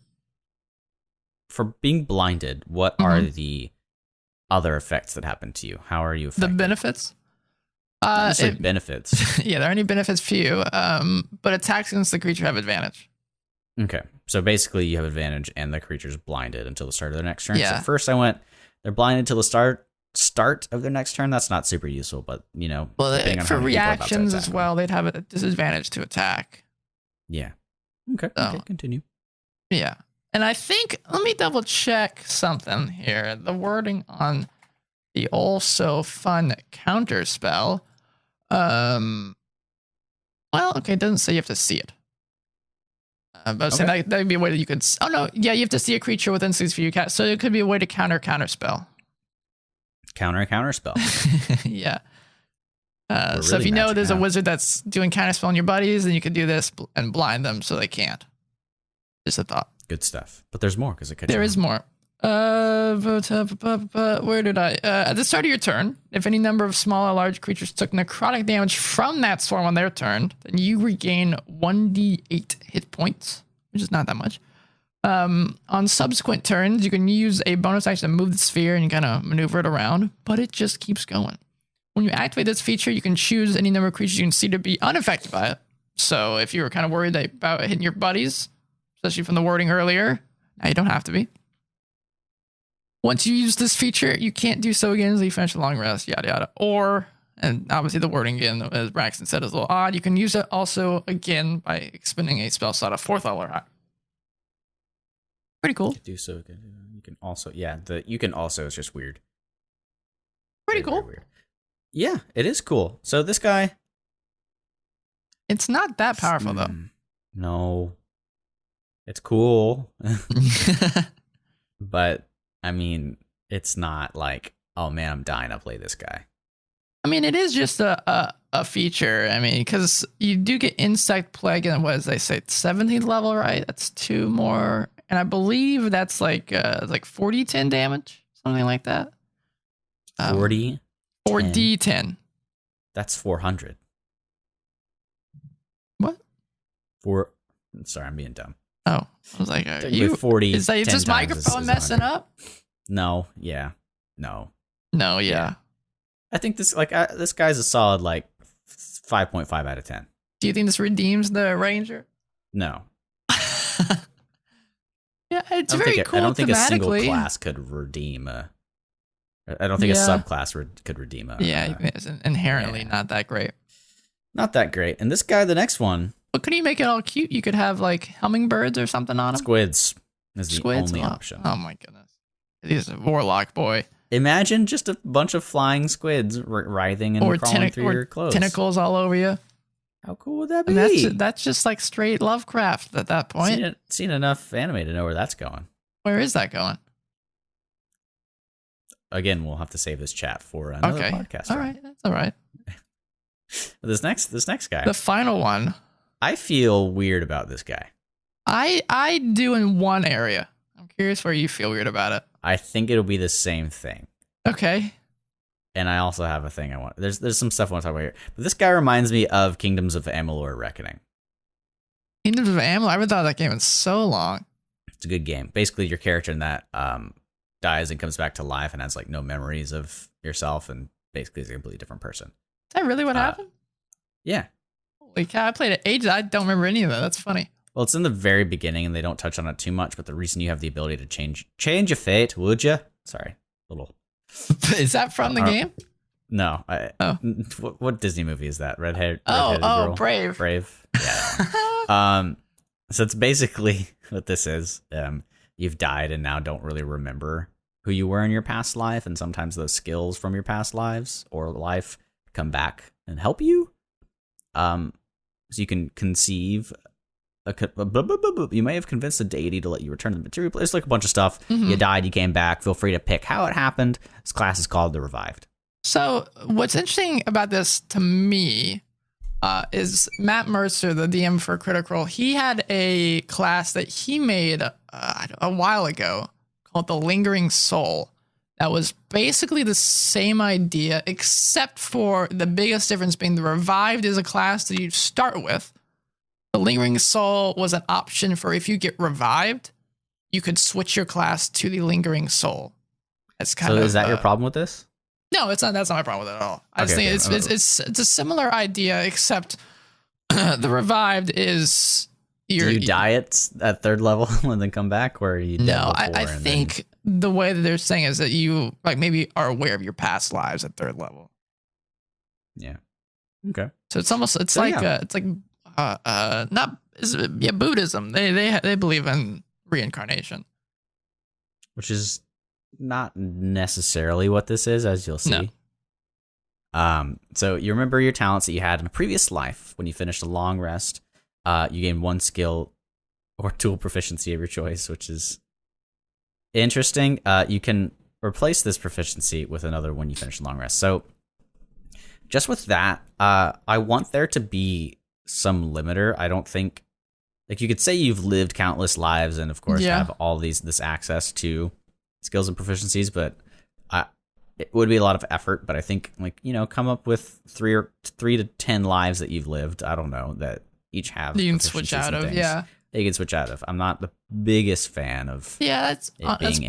For being blinded, what are the other effects that happen to you? How are you affected? The benefits? Benefits. Yeah, there are any benefits for you, but attacks against the creature have advantage. Okay, so basically you have advantage and the creature's blinded until the start of their next turn. Yeah. So first I went, they're blinded until the start of their next turn. That's not super useful, but well, for reactions as well, they'd have a disadvantage to attack. Yeah. Okay, continue. Yeah, and I think, let me double check something here. The wording on the also fun counter spell. Well, okay, it doesn't say you have to see it. But I was saying that would be a way that you could. Oh no, yeah, you have to see a creature within 6 feet of you cast. So it could be a way to counter spell. Counter spell. Yeah. So if you know there's a wizard that's doing counter spell on your buddies, then you could do this and blind them so they can't. Just a thought. Good stuff. But there's more because there is more. Where did I? At the start of your turn, if any number of small or large creatures took necrotic damage from that swarm on their turn, then you regain 1d8 hit points, which is not that much. On subsequent turns, you can use a bonus action to move the sphere and you kind of maneuver it around, but it just keeps going. When you activate this feature, you can choose any number of creatures you can see to be unaffected by it. So if you were kind of worried about hitting your buddies, especially from the wording earlier, now you don't have to be. Once you use this feature, you can't do so again until you finish a long rest, yada yada. Or, and obviously the wording again, as Braxton said, is a little odd. You can use it also again by expending a spell slot of 4th level or higher. Pretty cool. Do so again. You can also, you can also is just weird. Pretty cool. Weird. Yeah, it is cool. So this guy, it's not that powerful though. No, it's cool, but I mean, it's not like, oh man, I'm dying to play this guy. I mean, it is just a feature. I mean, because you do get Insect Plague, and what did they say, 17th level, right? That's 2 more, and I believe that's like 40-10 damage, something like that. 40. 4d10. That's 400. What? Sorry, I'm being dumb. Oh, I was like, you 40. Is this microphone messing up? No, yeah, no. Yeah. I think this guy's a solid 5.5 out of 10. Do you think this redeems the Ranger? No. Yeah, it's very cool. I don't think a single class could redeem a. I don't think a subclass could redeem a. Yeah, it's inherently not that great. Not that great. And this guy, the next one. But couldn't you make it all cute? You could have like hummingbirds or something on them. Squids is the only option. Oh my goodness. He's a warlock boy. Imagine just a bunch of flying squids writhing and crawling through your clothes. Tentacles all over you. How cool would that be? And that's just like straight Lovecraft at that point. Seen enough anime to know where that's going. Where is that going? Again, we'll have to save this chat for another podcast. All right, that's all right. This next guy. The final one. I feel weird about this guy. I do in one area. I'm curious where you feel weird about it. I think it'll be the same thing. Okay. And I also have a thing I want. There's some stuff I want to talk about here. But this guy reminds me of Kingdoms of Amalur Reckoning. Kingdoms of Amalur? I haven't thought of that game in so long. It's a good game. Basically, your character in that dies and comes back to life and has like no memories of yourself and basically is a completely different person. Is that really what happened? Yeah. Holy cow, I played it ages. I don't remember any of that. That's funny. Well, it's in the very beginning and they don't touch on it too much, but the reason you have the ability to change your fate, would you? Sorry, little. Is that from the game? No. What Disney movie is that? Redheaded girl? Brave. Yeah. So it's basically what this is. You've died and now don't really remember who you were in your past life, and sometimes those skills from your past lives or life come back and help you. So you can conceive. You may have convinced a deity to let you return to the material place. It's like a bunch of stuff. Mm-hmm. You died, you came back. Feel free to pick how it happened. This class is called the Revived. So what's interesting about this to me is Matt Mercer, the DM for Critical. He had a class that he made a while ago called the Lingering Soul. That was basically the same idea, except for the biggest difference being the Revived is a class that you start with. The Lingering Soul was an option for if you get revived, you could switch your class to the Lingering Soul. That's kind of. Is that your problem with this? No, it's not. That's not my problem with it at all. I just think it's a similar idea, except the Revived is. Do you die at 3rd level and then come back, or are you? No, I think the way that they're saying is that you like maybe are aware of your past lives at 3rd level. Yeah. Okay. So it's almost Buddhism. They believe in reincarnation, which is not necessarily what this is, as you'll see. No. So you remember your talents that you had in a previous life when you finished a long rest. You gain 1 skill or tool proficiency of your choice, which is interesting. You can replace this proficiency with another when you finish a long rest. So just with that, I want there to be some limiter. I don't think, like, you could say you've lived countless lives and of course have all this access to skills and proficiencies, but it would be a lot of effort. But I think, like, come up with 3 to 10 lives that you've lived. I don't know, that each have you can switch out of. Yeah, you can switch out of. I'm not the biggest fan of. Yeah, that's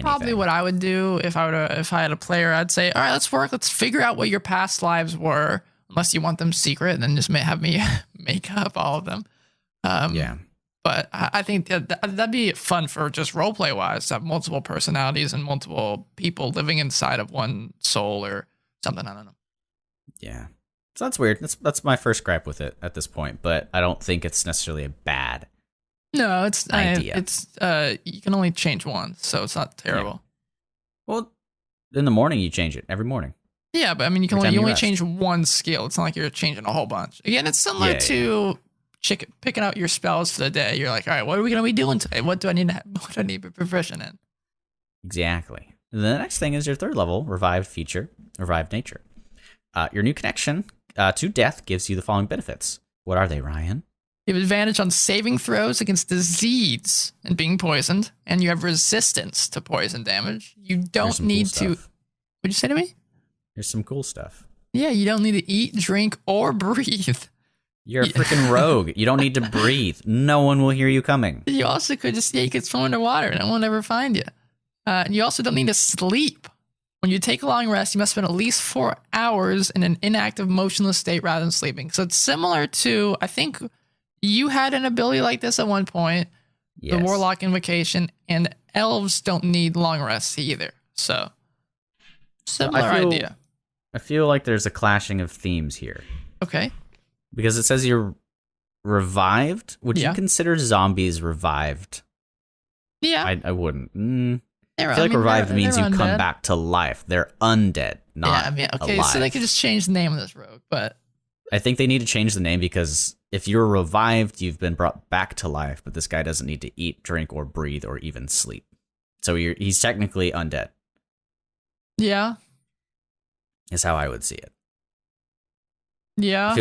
probably what I would do if I had a player. I'd say, all right, let's figure out what your past lives were. Unless you want them secret, then just have me make up all of them. But I think that'd be fun for just roleplay wise to have multiple personalities and multiple people living inside of one soul or something. I don't know. Yeah. So that's weird. That's my first gripe with it at this point, but I don't think it's necessarily a bad idea. You can only change one, so it's not terrible. Yeah. Well, in the morning you change it every morning. Yeah, but I mean, you only change 1 skill. It's not like you're changing a whole bunch. Again, it's similar to picking out your spells for the day. You're like, all right, what are we going to be doing today? What do I need to be proficient in? Exactly. The next thing is your 3rd level Revived feature, Revived Nature. Your new connection to death gives you the following benefits. What are they, Ryan? You have advantage on saving throws against disease and being poisoned, and you have resistance to poison damage. You don't need to. What'd you say to me? There's some cool stuff. Yeah, you don't need to eat, drink, or breathe. You're a freaking rogue. You don't need to breathe. No one will hear you coming. You also could you could swim underwater and no one will ever find you. And you also don't need to sleep. When you take a long rest, you must spend at least 4 hours in an inactive, motionless state rather than sleeping. So it's similar to, I think you had an ability like this at one point, the Warlock Invocation, and elves don't need long rests either. So similar idea. I feel like there's a clashing of themes here. Okay. because it says you're revived. Would you consider zombies revived? Yeah. I wouldn't. I feel like revived means you come back to life. They're undead, not alive. So they could just change the name of this rogue, but I think they need to change the name because if you're revived, you've been brought back to life, but this guy doesn't need to eat, drink, or breathe, or even sleep. So he's technically undead. Yeah. Is how I would see it. Yeah. I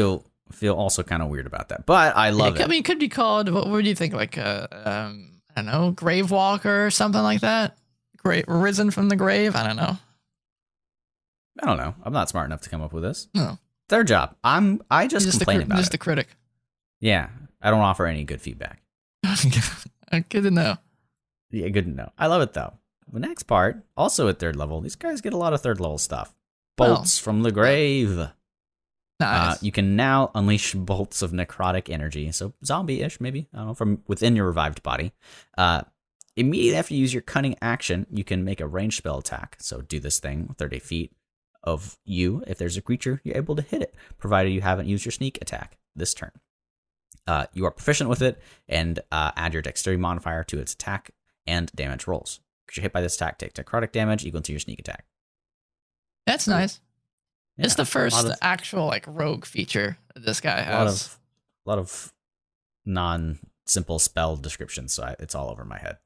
feel also kind of weird about that, but I love it. I mean, it could be called, what do you think, like I don't know, Grave Walker or something like that? Risen from the grave? I don't know. I'm not smart enough to come up with this. No. Their job. I just complain about it. Just the critic. Yeah. I don't offer any good feedback. Good to know. Yeah, good to know. I love it though. The next part, also at 3rd level, these guys get a lot of 3rd level stuff. Bolts from the grave. Nice. You can now unleash bolts of necrotic energy. So zombie-ish, maybe. I don't know, from within your revived body. Immediately after you use your cunning action, you can make a ranged spell attack. So do this thing 30 feet of you. If there's a creature, you're able to hit it, provided you haven't used your sneak attack this turn. You are proficient with it, and add your dexterity modifier to its attack and damage rolls. Because you're hit by this attack, take necrotic damage equal to your sneak attack. That's nice. Yeah, it's the first actual like rogue feature that this guy has. A lot of non-simple spell descriptions, so it's all over my head.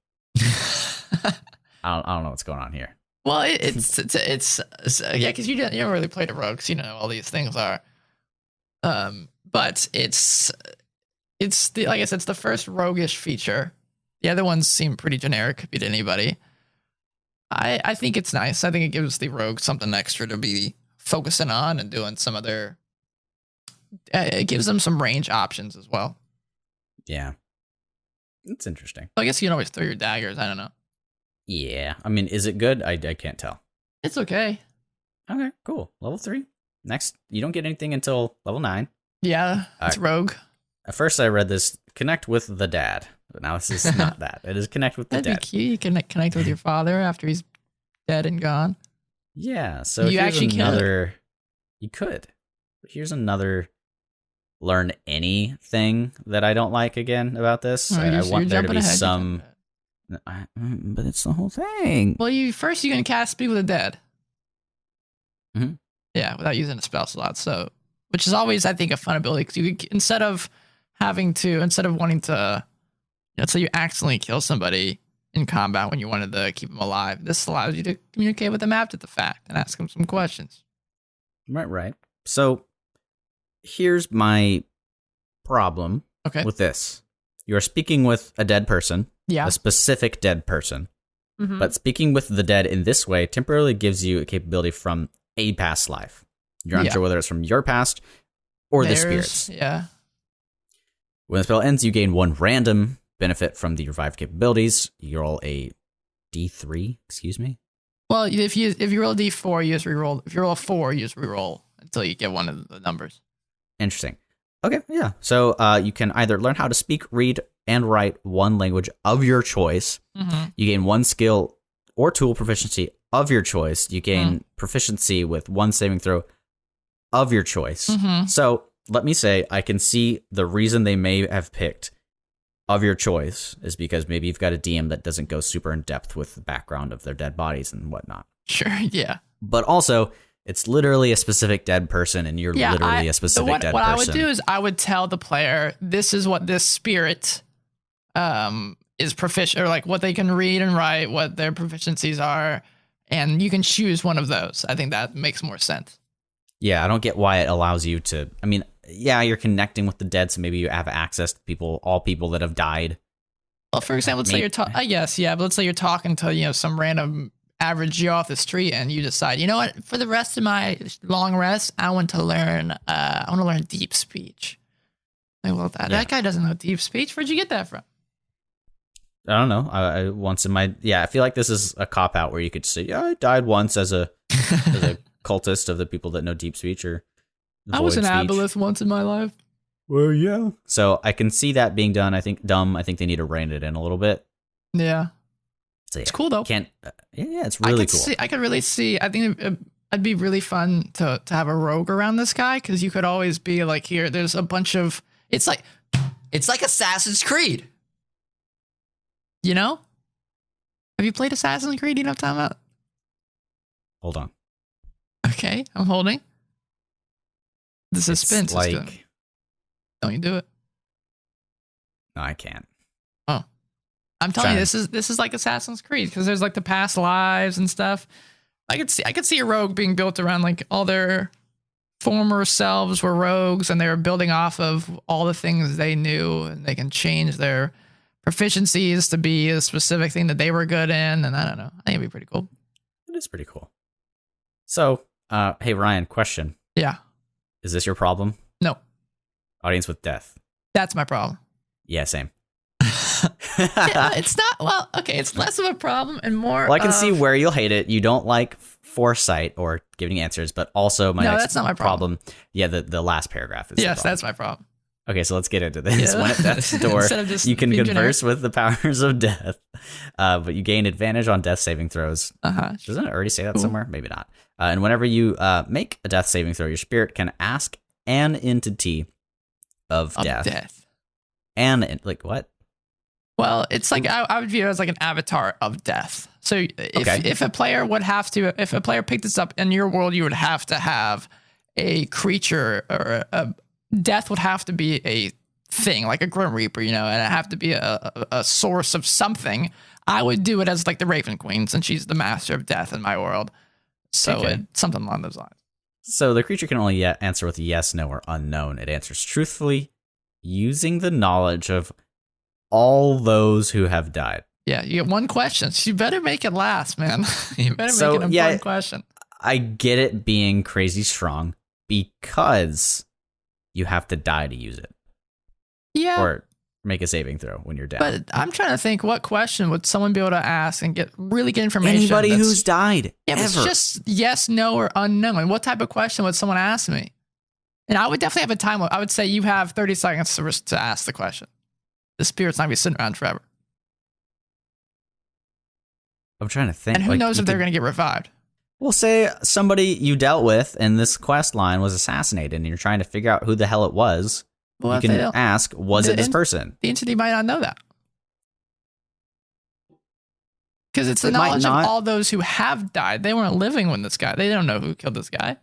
I don't know what's going on here. Well, it's because you haven't really played a rogue, so you know all these things are. But it's the, like I said, it's the first roguish feature. The other ones seem pretty generic, could be to anybody. I think it's nice. I think it gives the rogue something extra to be focusing on and doing some other. It gives them some range options as well. Yeah, it's interesting. I guess you can always throw your daggers. I don't know. Yeah, I mean, is it good? I can't tell. It's okay. Okay, cool. Level 3. Next, you don't get anything until level 9. Yeah, it's rogue. At first, I read this connect with the dad, but now this is not that. It is connect with the dad. That'd be cute. You can connect with your father after he's dead and gone. Yeah, so you actually could. You could. But here's another learn anything that I don't like again about this. I want there to be some. But it's the whole thing. Well, you can cast Speak with the Dead. Mm-hmm. Yeah, without using a spell slot. So, which is always, I think, a fun ability because you instead of wanting to, let's say you accidentally kill somebody in combat when you wanted to keep them alive. This allows you to communicate with them after the fact and ask them some questions. Right. So here's my problem with this. You're speaking with a dead person, a specific dead person. Mm-hmm. But speaking with the dead in this way temporarily gives you a capability from a past life. You're unsure whether it's from your past or the spirits. Yeah. When the spell ends, you gain 1 random benefit from the revived capabilities. You roll a D3, excuse me. Well, if you roll a D4, you just reroll. If you roll a 4, you just reroll until you get one of the numbers. Interesting. Okay, yeah. So you can either learn how to speak, read, and write 1 language of your choice. Mm-hmm. You gain 1 skill or tool proficiency of your choice. You gain proficiency with 1 saving throw of your choice. Mm-hmm. So let me say, I can see the reason they may have picked of your choice is because maybe you've got a DM that doesn't go super in depth with the background of their dead bodies and whatnot. Sure, yeah. But also, it's literally a specific dead person, and you're literally a specific dead person. What I would do is I would tell the player, this is what this spirit is proficient, or like what they can read and write, what their proficiencies are, and you can choose one of those. I think that makes more sense. Yeah, I don't get why it allows you to. I mean, yeah, you're connecting with the dead, so maybe you have access to all people that have died. Well, for example, let's say you're talking. But let's say you're talking to some random average Joe off the street, and you decide, you know what? For the rest of my long rest, I want to learn. I want to learn deep speech. Like, well, that guy doesn't know deep speech. Where'd you get that from? I don't know. I once in my I feel like this is a cop out where you could say, I died once as a cultist of the people that know deep speech or. I was an aboleth once in my life. Well, yeah. So I can see that being done. I think they need to rein it in a little bit. Yeah. So, it's cool though. It's really cool. I could really see. I think It'd be really fun to have a rogue around this guy because you could always be like, here, there's a bunch of. It's like Assassin's Creed. You know? Have you played Assassin's Creed? You know what I'm talking about? Hold on. Okay, I'm holding. The suspense is good. Don't you do it? No, I can't. Oh, I'm telling you, this is like Assassin's Creed because there's like the past lives and stuff. I could see a rogue being built around like all their former selves were rogues and they were building off of all the things they knew, and they can change their proficiencies to be a specific thing that they were good in. And I don't know. I think it'd be pretty cool. It is pretty cool. So, hey, Ryan, question. Yeah. Is this your problem? No. Audience with death. That's my problem. Yeah, same. Yeah, it's not, well, okay, it's less of a problem and more Well, I can see where you'll hate it. You don't like foresight or giving answers, but also that's not my problem. Yeah, the last paragraph is yes, that's my problem. Okay, so let's get into this. Yeah. When at death's door, you can converse with the powers of death, but you gain advantage on death saving throws. Doesn't it already say that somewhere? Maybe not. And whenever you make a death saving throw, your spirit can ask an entity of death. And like what? Well, it's like I would view it as like an avatar of death. So if a player if a player picked this up in your world, you would have to have a creature or a death would have to be a thing like a Grim Reaper, and it have to be a source of something. I would do it as like the Raven Queen since she's the master of death in my world. So something along those lines. So the creature can only answer with yes, no, or unknown. It answers truthfully using the knowledge of all those who have died. Yeah, you get one question. So you better make it last, man. You better make an important question. I get it being crazy strong because you have to die to use it. Yeah. Or make a saving throw when you're down. But I'm trying to think, what question would someone be able to ask and get information? Anybody who's died. Yeah, but it's just yes, no, or unknown. What type of question would someone ask me? And I would definitely have a time limit. I would say you have 30 seconds to ask the question. The spirit's not going to be sitting around forever. I'm trying to think. And who knows if they're going to get revived? Well, say somebody you dealt with in this quest line was assassinated and you're trying to figure out who the hell it was. Well, you can ask, was it this person? The entity might not know that. Because it's the knowledge of all those who have died. They weren't living when this guy. They don't know who killed this guy.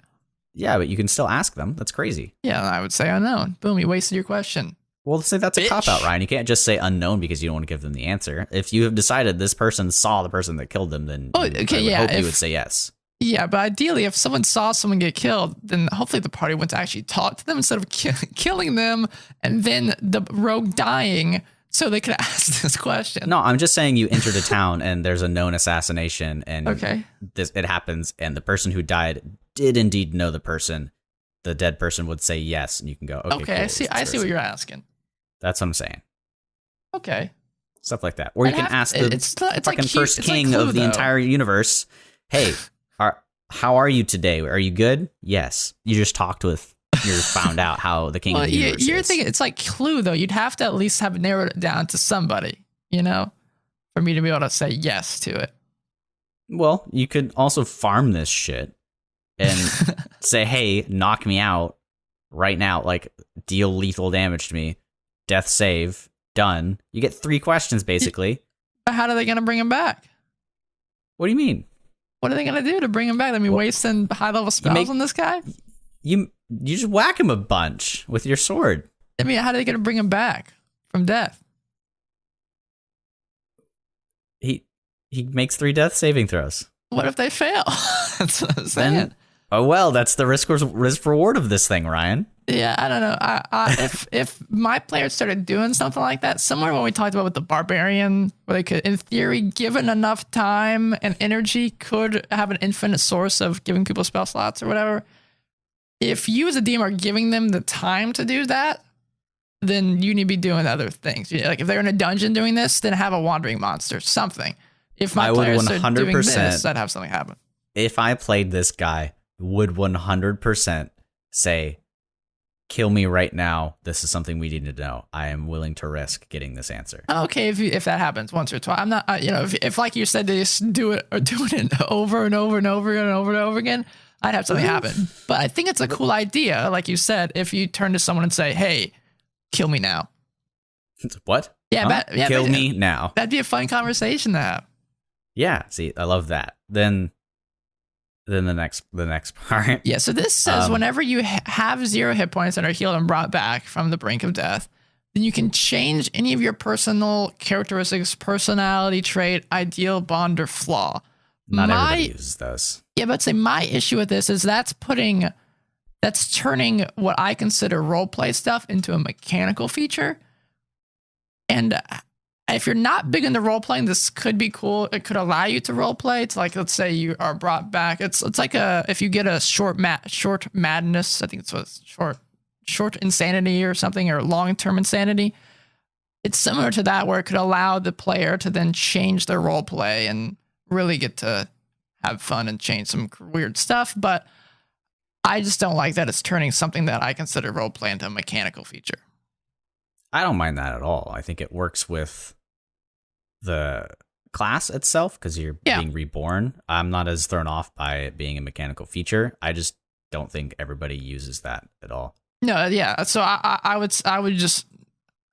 Yeah, but you can still ask them. That's crazy. Yeah, I would say unknown. Boom, you wasted your question. Well, say that's a cop-out, Ryan. You can't just say unknown because you don't want to give them the answer. If you have decided this person saw the person that killed them, then I would hope you would say yes. Yeah, but ideally, if someone saw someone get killed, then hopefully the party went to actually talk to them instead of killing them and then the rogue dying so they could ask this question. No, I'm just saying you entered a town and there's a known assassination and it happens and the person who died did indeed know the person. The dead person would say yes, and you can go, okay, cool, I see what you're asking. That's what I'm saying. Okay. Stuff like that. Or you can ask the fucking first king of the entire universe, hey, how are you today? Are you good? Yes. You just talked with, you found out how the king of the universe is. You're thinking, it's like Clue, though. You'd have to at least have narrowed it down to somebody, for me to be able to say yes to it. Well, you could also farm this shit and say, hey, knock me out right now. Like, deal lethal damage to me. Death save. Done. You get 3 questions, basically. How are they going to bring him back? What do you mean? What are they going to do to bring him back? I mean, wasting high-level spells on this guy? You just whack him a bunch with your sword. I mean, how are they going to bring him back from death? He makes 3 death saving throws. What if they fail? That's what I'm saying. Oh, well, that's the risk reward of this thing, Ryan. Yeah, I don't know. If my players started doing something like that, similar to what we talked about with the barbarian, where they could, in theory, given enough time and energy, could have an infinite source of giving people spell slots or whatever. If you as a DM are giving them the time to do that, then you need to be doing other things. Like if they're in a dungeon doing this, then have a wandering monster, something. If my players are doing this, I'd have something happen. If I played this guy, would 100% say, kill me right now. This is something we need to know. I am willing to risk getting this answer. Okay, if that happens once or twice, I'm not. If like you said, they just do it or doing it over and over and over and over and over again. I'd have something happen. But I think it's a cool idea, like you said, if you turn to someone and say, "Hey, kill me now." What? Yeah, huh? Kill me now. That'd be a fun conversation to have. Yeah, see, I love that. Then the next part. Yeah, so this says whenever you have 0 hit points and are healed and brought back from the brink of death, then you can change any of your personal characteristics, personality trait, ideal, bond, or flaw. Not everybody uses those. Yeah, but say my issue with this is that's turning what I consider roleplay stuff into a mechanical feature. And if you're not big into role playing, this could be cool. It could allow you to role play. It's like, let's say you are brought back. It's like if you get a short madness, I think it's what short insanity or something, or long-term insanity. It's similar to that, where it could allow the player to then change their role play and really get to have fun and change some weird stuff. But I just don't like that it's turning something that I consider role play into a mechanical feature. I don't mind that at all. I think it works with the class itself because you're being reborn. I'm not as thrown off by it being a mechanical feature. I just don't think everybody uses that at all. No, yeah. So I would just,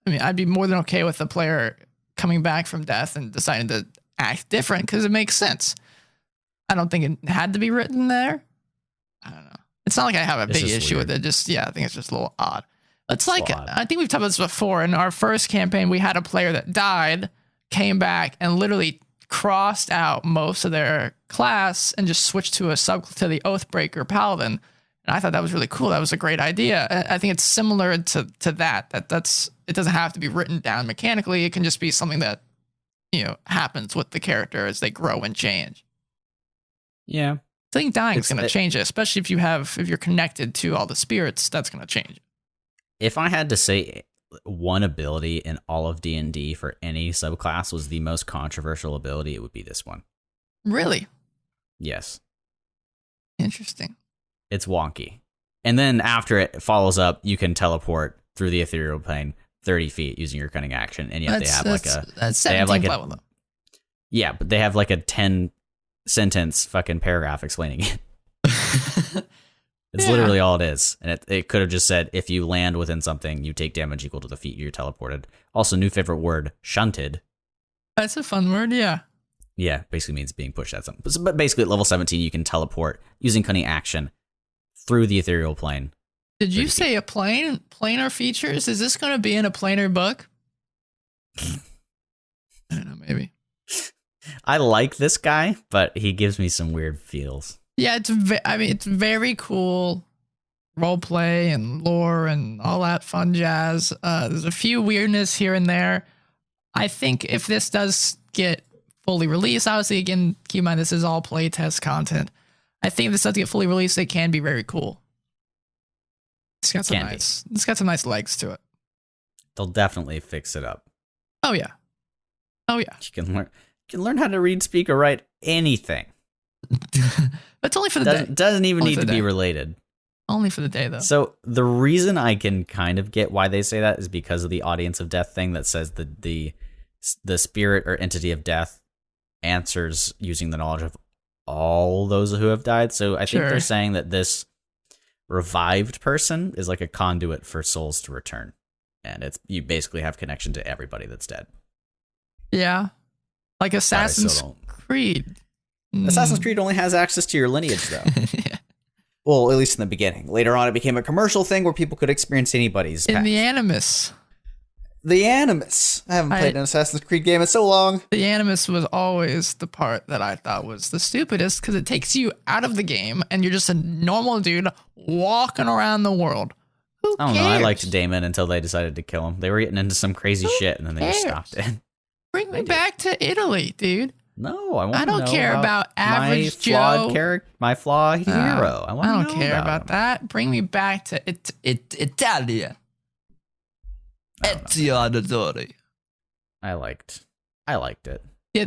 I'd be more than okay with the player coming back from death and deciding to act different because it makes sense. I don't think it had to be written there. I don't know. It's not like I have a big issue with it. Just, I think it's just a little odd. It's like, I think we've talked about this before. In our first campaign, we had a player that died, came back, and literally crossed out most of their class and just switched to the Oathbreaker Paladin. And I thought that was really cool. That was a great idea. I think it's similar to that. It doesn't have to be written down mechanically. It can just be something that, happens with the character as they grow and change. Yeah. I think dying is going to change it, especially if you're connected to all the spirits. That's going to change it. If I had to say one ability in all of D&D for any subclass was the most controversial ability, it would be this one. Really? Yes. Interesting. It's wonky. And then after it follows up, you can teleport through the ethereal plane 30 feet using your cunning action. And yet that's 17th level though. Yeah, but they have like a 10-sentence fucking paragraph explaining it. It's literally all it is. And it could have just said, if you land within something, you take damage equal to the feet you're teleported. Also, new favorite word, shunted. That's a fun word, yeah. Yeah, basically means being pushed at something. But basically, at level 17, you can teleport using cunning action through the ethereal plane. Did you say a plane? Planar features? Is this going to be in a planar book? I don't know, maybe. I like this guy, but he gives me some weird feels. Yeah, it's very cool role play and lore and all that fun jazz. There's a few weirdness here and there. I think if this does get fully released, obviously, again, keep in mind this is all playtest content. I think if this does get fully released, it can be very cool. It's got some nice legs to it. They'll definitely fix it up. Oh yeah. You can learn how to read, speak, or write anything. But it's only for the day. Doesn't even need to be related. Only for the day, though. So the reason I can kind of get why they say that is because of the audience of death thing that says the spirit or entity of death answers using the knowledge of all those who have died. So I think they're saying that this revived person is like a conduit for souls to return, and you basically have connection to everybody that's dead. Yeah, like Assassin's Creed. Assassin's Creed only has access to your lineage, though. Yeah. Well, at least in the beginning. Later on, it became a commercial thing where people could experience anybody's past. The Animus. The Animus. I haven't played an Assassin's Creed game in so long. The Animus was always the part that I thought was the stupidest because it takes you out of the game and you're just a normal dude walking around the world. Who cares? I don't know. I liked Damon until they decided to kill him. They were getting into some crazy shit and then they just stopped it. Bring me back to Italy, dude. No, I don't care about average Joe. My flawed hero. I don't care about that. Bring me back to Italia. Ezio I liked it. Yeah,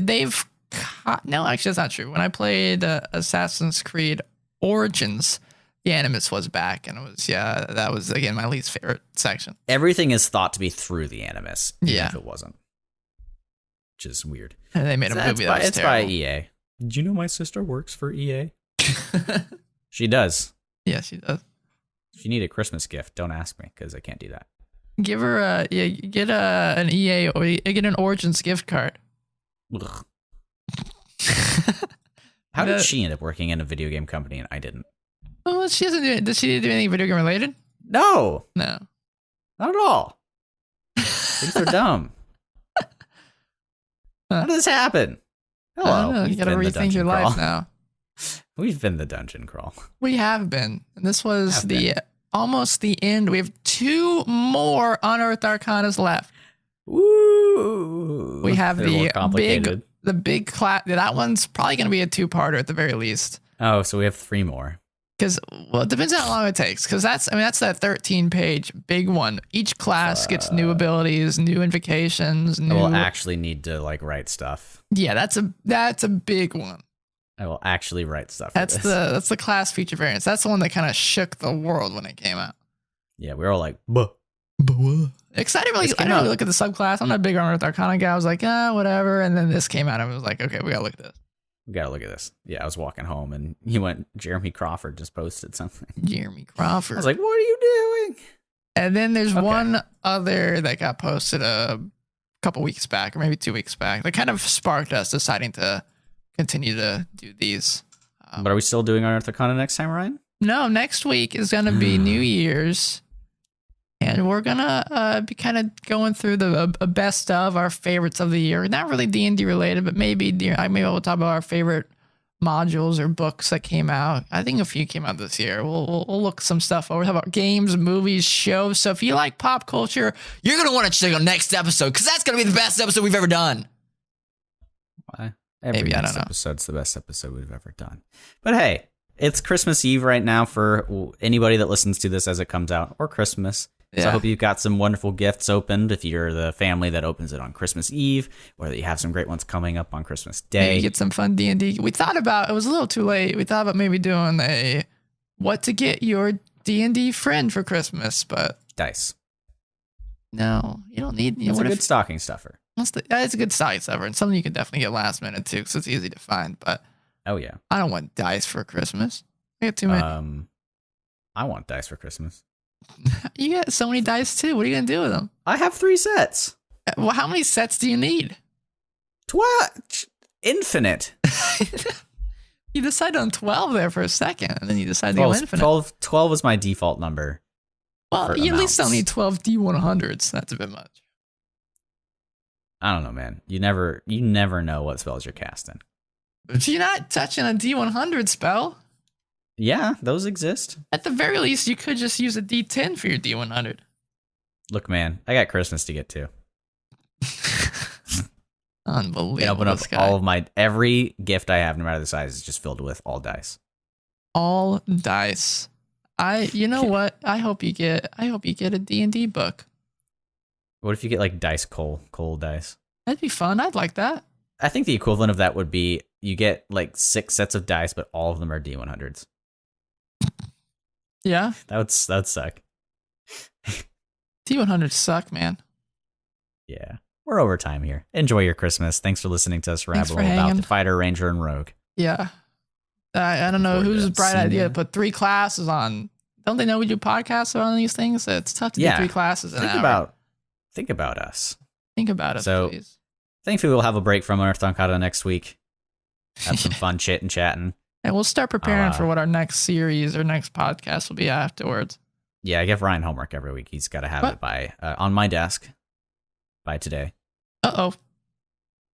no, actually, that's not true. When I played Assassin's Creed Origins, the Animus was back, and that was again my least favorite section. Everything is thought to be through the Animus, even if it wasn't. Which is weird. And they made a movie that was terrible. It's by EA. Did you know my sister works for EA? She does. Yeah, she does. If you need a Christmas gift, don't ask me because I can't do that. Give her an EA or get an Origins gift card. Ugh. How did she end up working in a video game company and I didn't? Well, she doesn't do. Does she do anything video game related? No, No, not at all. Things are dumb. How did this happen? Hello. I don't know. You gotta rethink your life now. We've been the dungeon crawl. We have been, and this was almost the end. We have 2 more Unearthed Arcanas left. Woo! We have the big class. That one's probably going to be a 2-parter at the very least. Oh, so we have 3 more. Because it depends on how long it takes. Because that's that 13-page big one. Each class gets new abilities, new invocations. I will actually need to write stuff. Yeah, that's a big one. I will actually write stuff. That's the class feature variants. That's the one that kind of shook the world when it came out. Yeah, we were all like, buh. Because I didn't really look at the subclass. I'm not a big Unearthed Arcana guy. I was like, whatever. And then this came out and I was like, okay, we gotta look at this. We gotta look at this. Yeah, I was walking home and Jeremy Crawford just posted something. Jeremy Crawford. I was like, what are you doing? And then there's one other that got posted a couple weeks back, or maybe 2 weeks back, that kind of sparked us deciding to continue to do these. But are we still doing Unearthed Arcana next time, Ryan? No, next week is going to be New Year's. And we're going to be kind of going through the best of our favorites of the year. Not really D&D related, but maybe we'll talk about our favorite modules or books that came out. I think a few came out this year. We'll look some stuff over. Talk about games, movies, shows. So if you like pop culture, you're going to want to check out next episode because that's going to be the best episode we've ever done. Why? Every next episode's the best episode we've ever done. But hey, it's Christmas Eve right now for anybody that listens to this as it comes out, or Christmas. Yeah. So I hope you've got some wonderful gifts opened if you're the family that opens it on Christmas Eve, or that you have some great ones coming up on Christmas Day. Maybe get some fun D&D. We thought about, it was a little too late. We thought about maybe doing a what to get your D&D friend for Christmas, but dice. No, you don't need. It's a good stocking stuffer. It's a good stocking stuffer, and something you can definitely get last minute too, because it's easy to find. But oh yeah, I don't want dice for Christmas. I get too many. I want dice for Christmas. You got so many dice too. What are you gonna do with them? I have 3 sets. Well, how many sets do you need? 12. Infinite. You decided on 12 there for a second, and then you decided to go infinite. 12 is my default number. Well, you at least don't need 12 D100s. That's a bit much. I don't know, man. You never know what spells you're casting. But you're not touching a D100 spell. Yeah, those exist. At the very least, you could just use a D10 for your D100. Look, man, I got Christmas to get to. Unbelievable. Open up every gift I have, no matter the size, is just filled with all dice. All dice. You know what? I hope you get a D&D book. What if you get dice coal dice? That'd be fun. I'd like that. I think the equivalent of that would be you get 6 sets of dice, but all of them are D100s. Yeah, that would suck. D100s suck, man. Yeah, we're over time here. Enjoy your Christmas. Thanks for listening to us ramble about the fighter, ranger, and rogue. Yeah, I don't know whose bright idea to put 3 classes on. Don't they know we do podcasts on these things? It's tough to do 3 classes in an hour. Think about us. Think about us, please. Thankfully, we'll have a break from Unearthed Arcana next week. Have some fun chatting. And we'll start preparing for what our next series or next podcast will be afterwards. Yeah, I give Ryan homework every week. He's got to have it by on my desk by today. Uh-oh.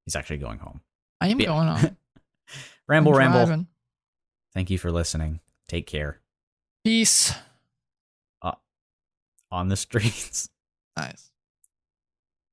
He's actually going home. I am going home. Ramble. Thank you for listening. Take care. Peace. On the streets. Nice.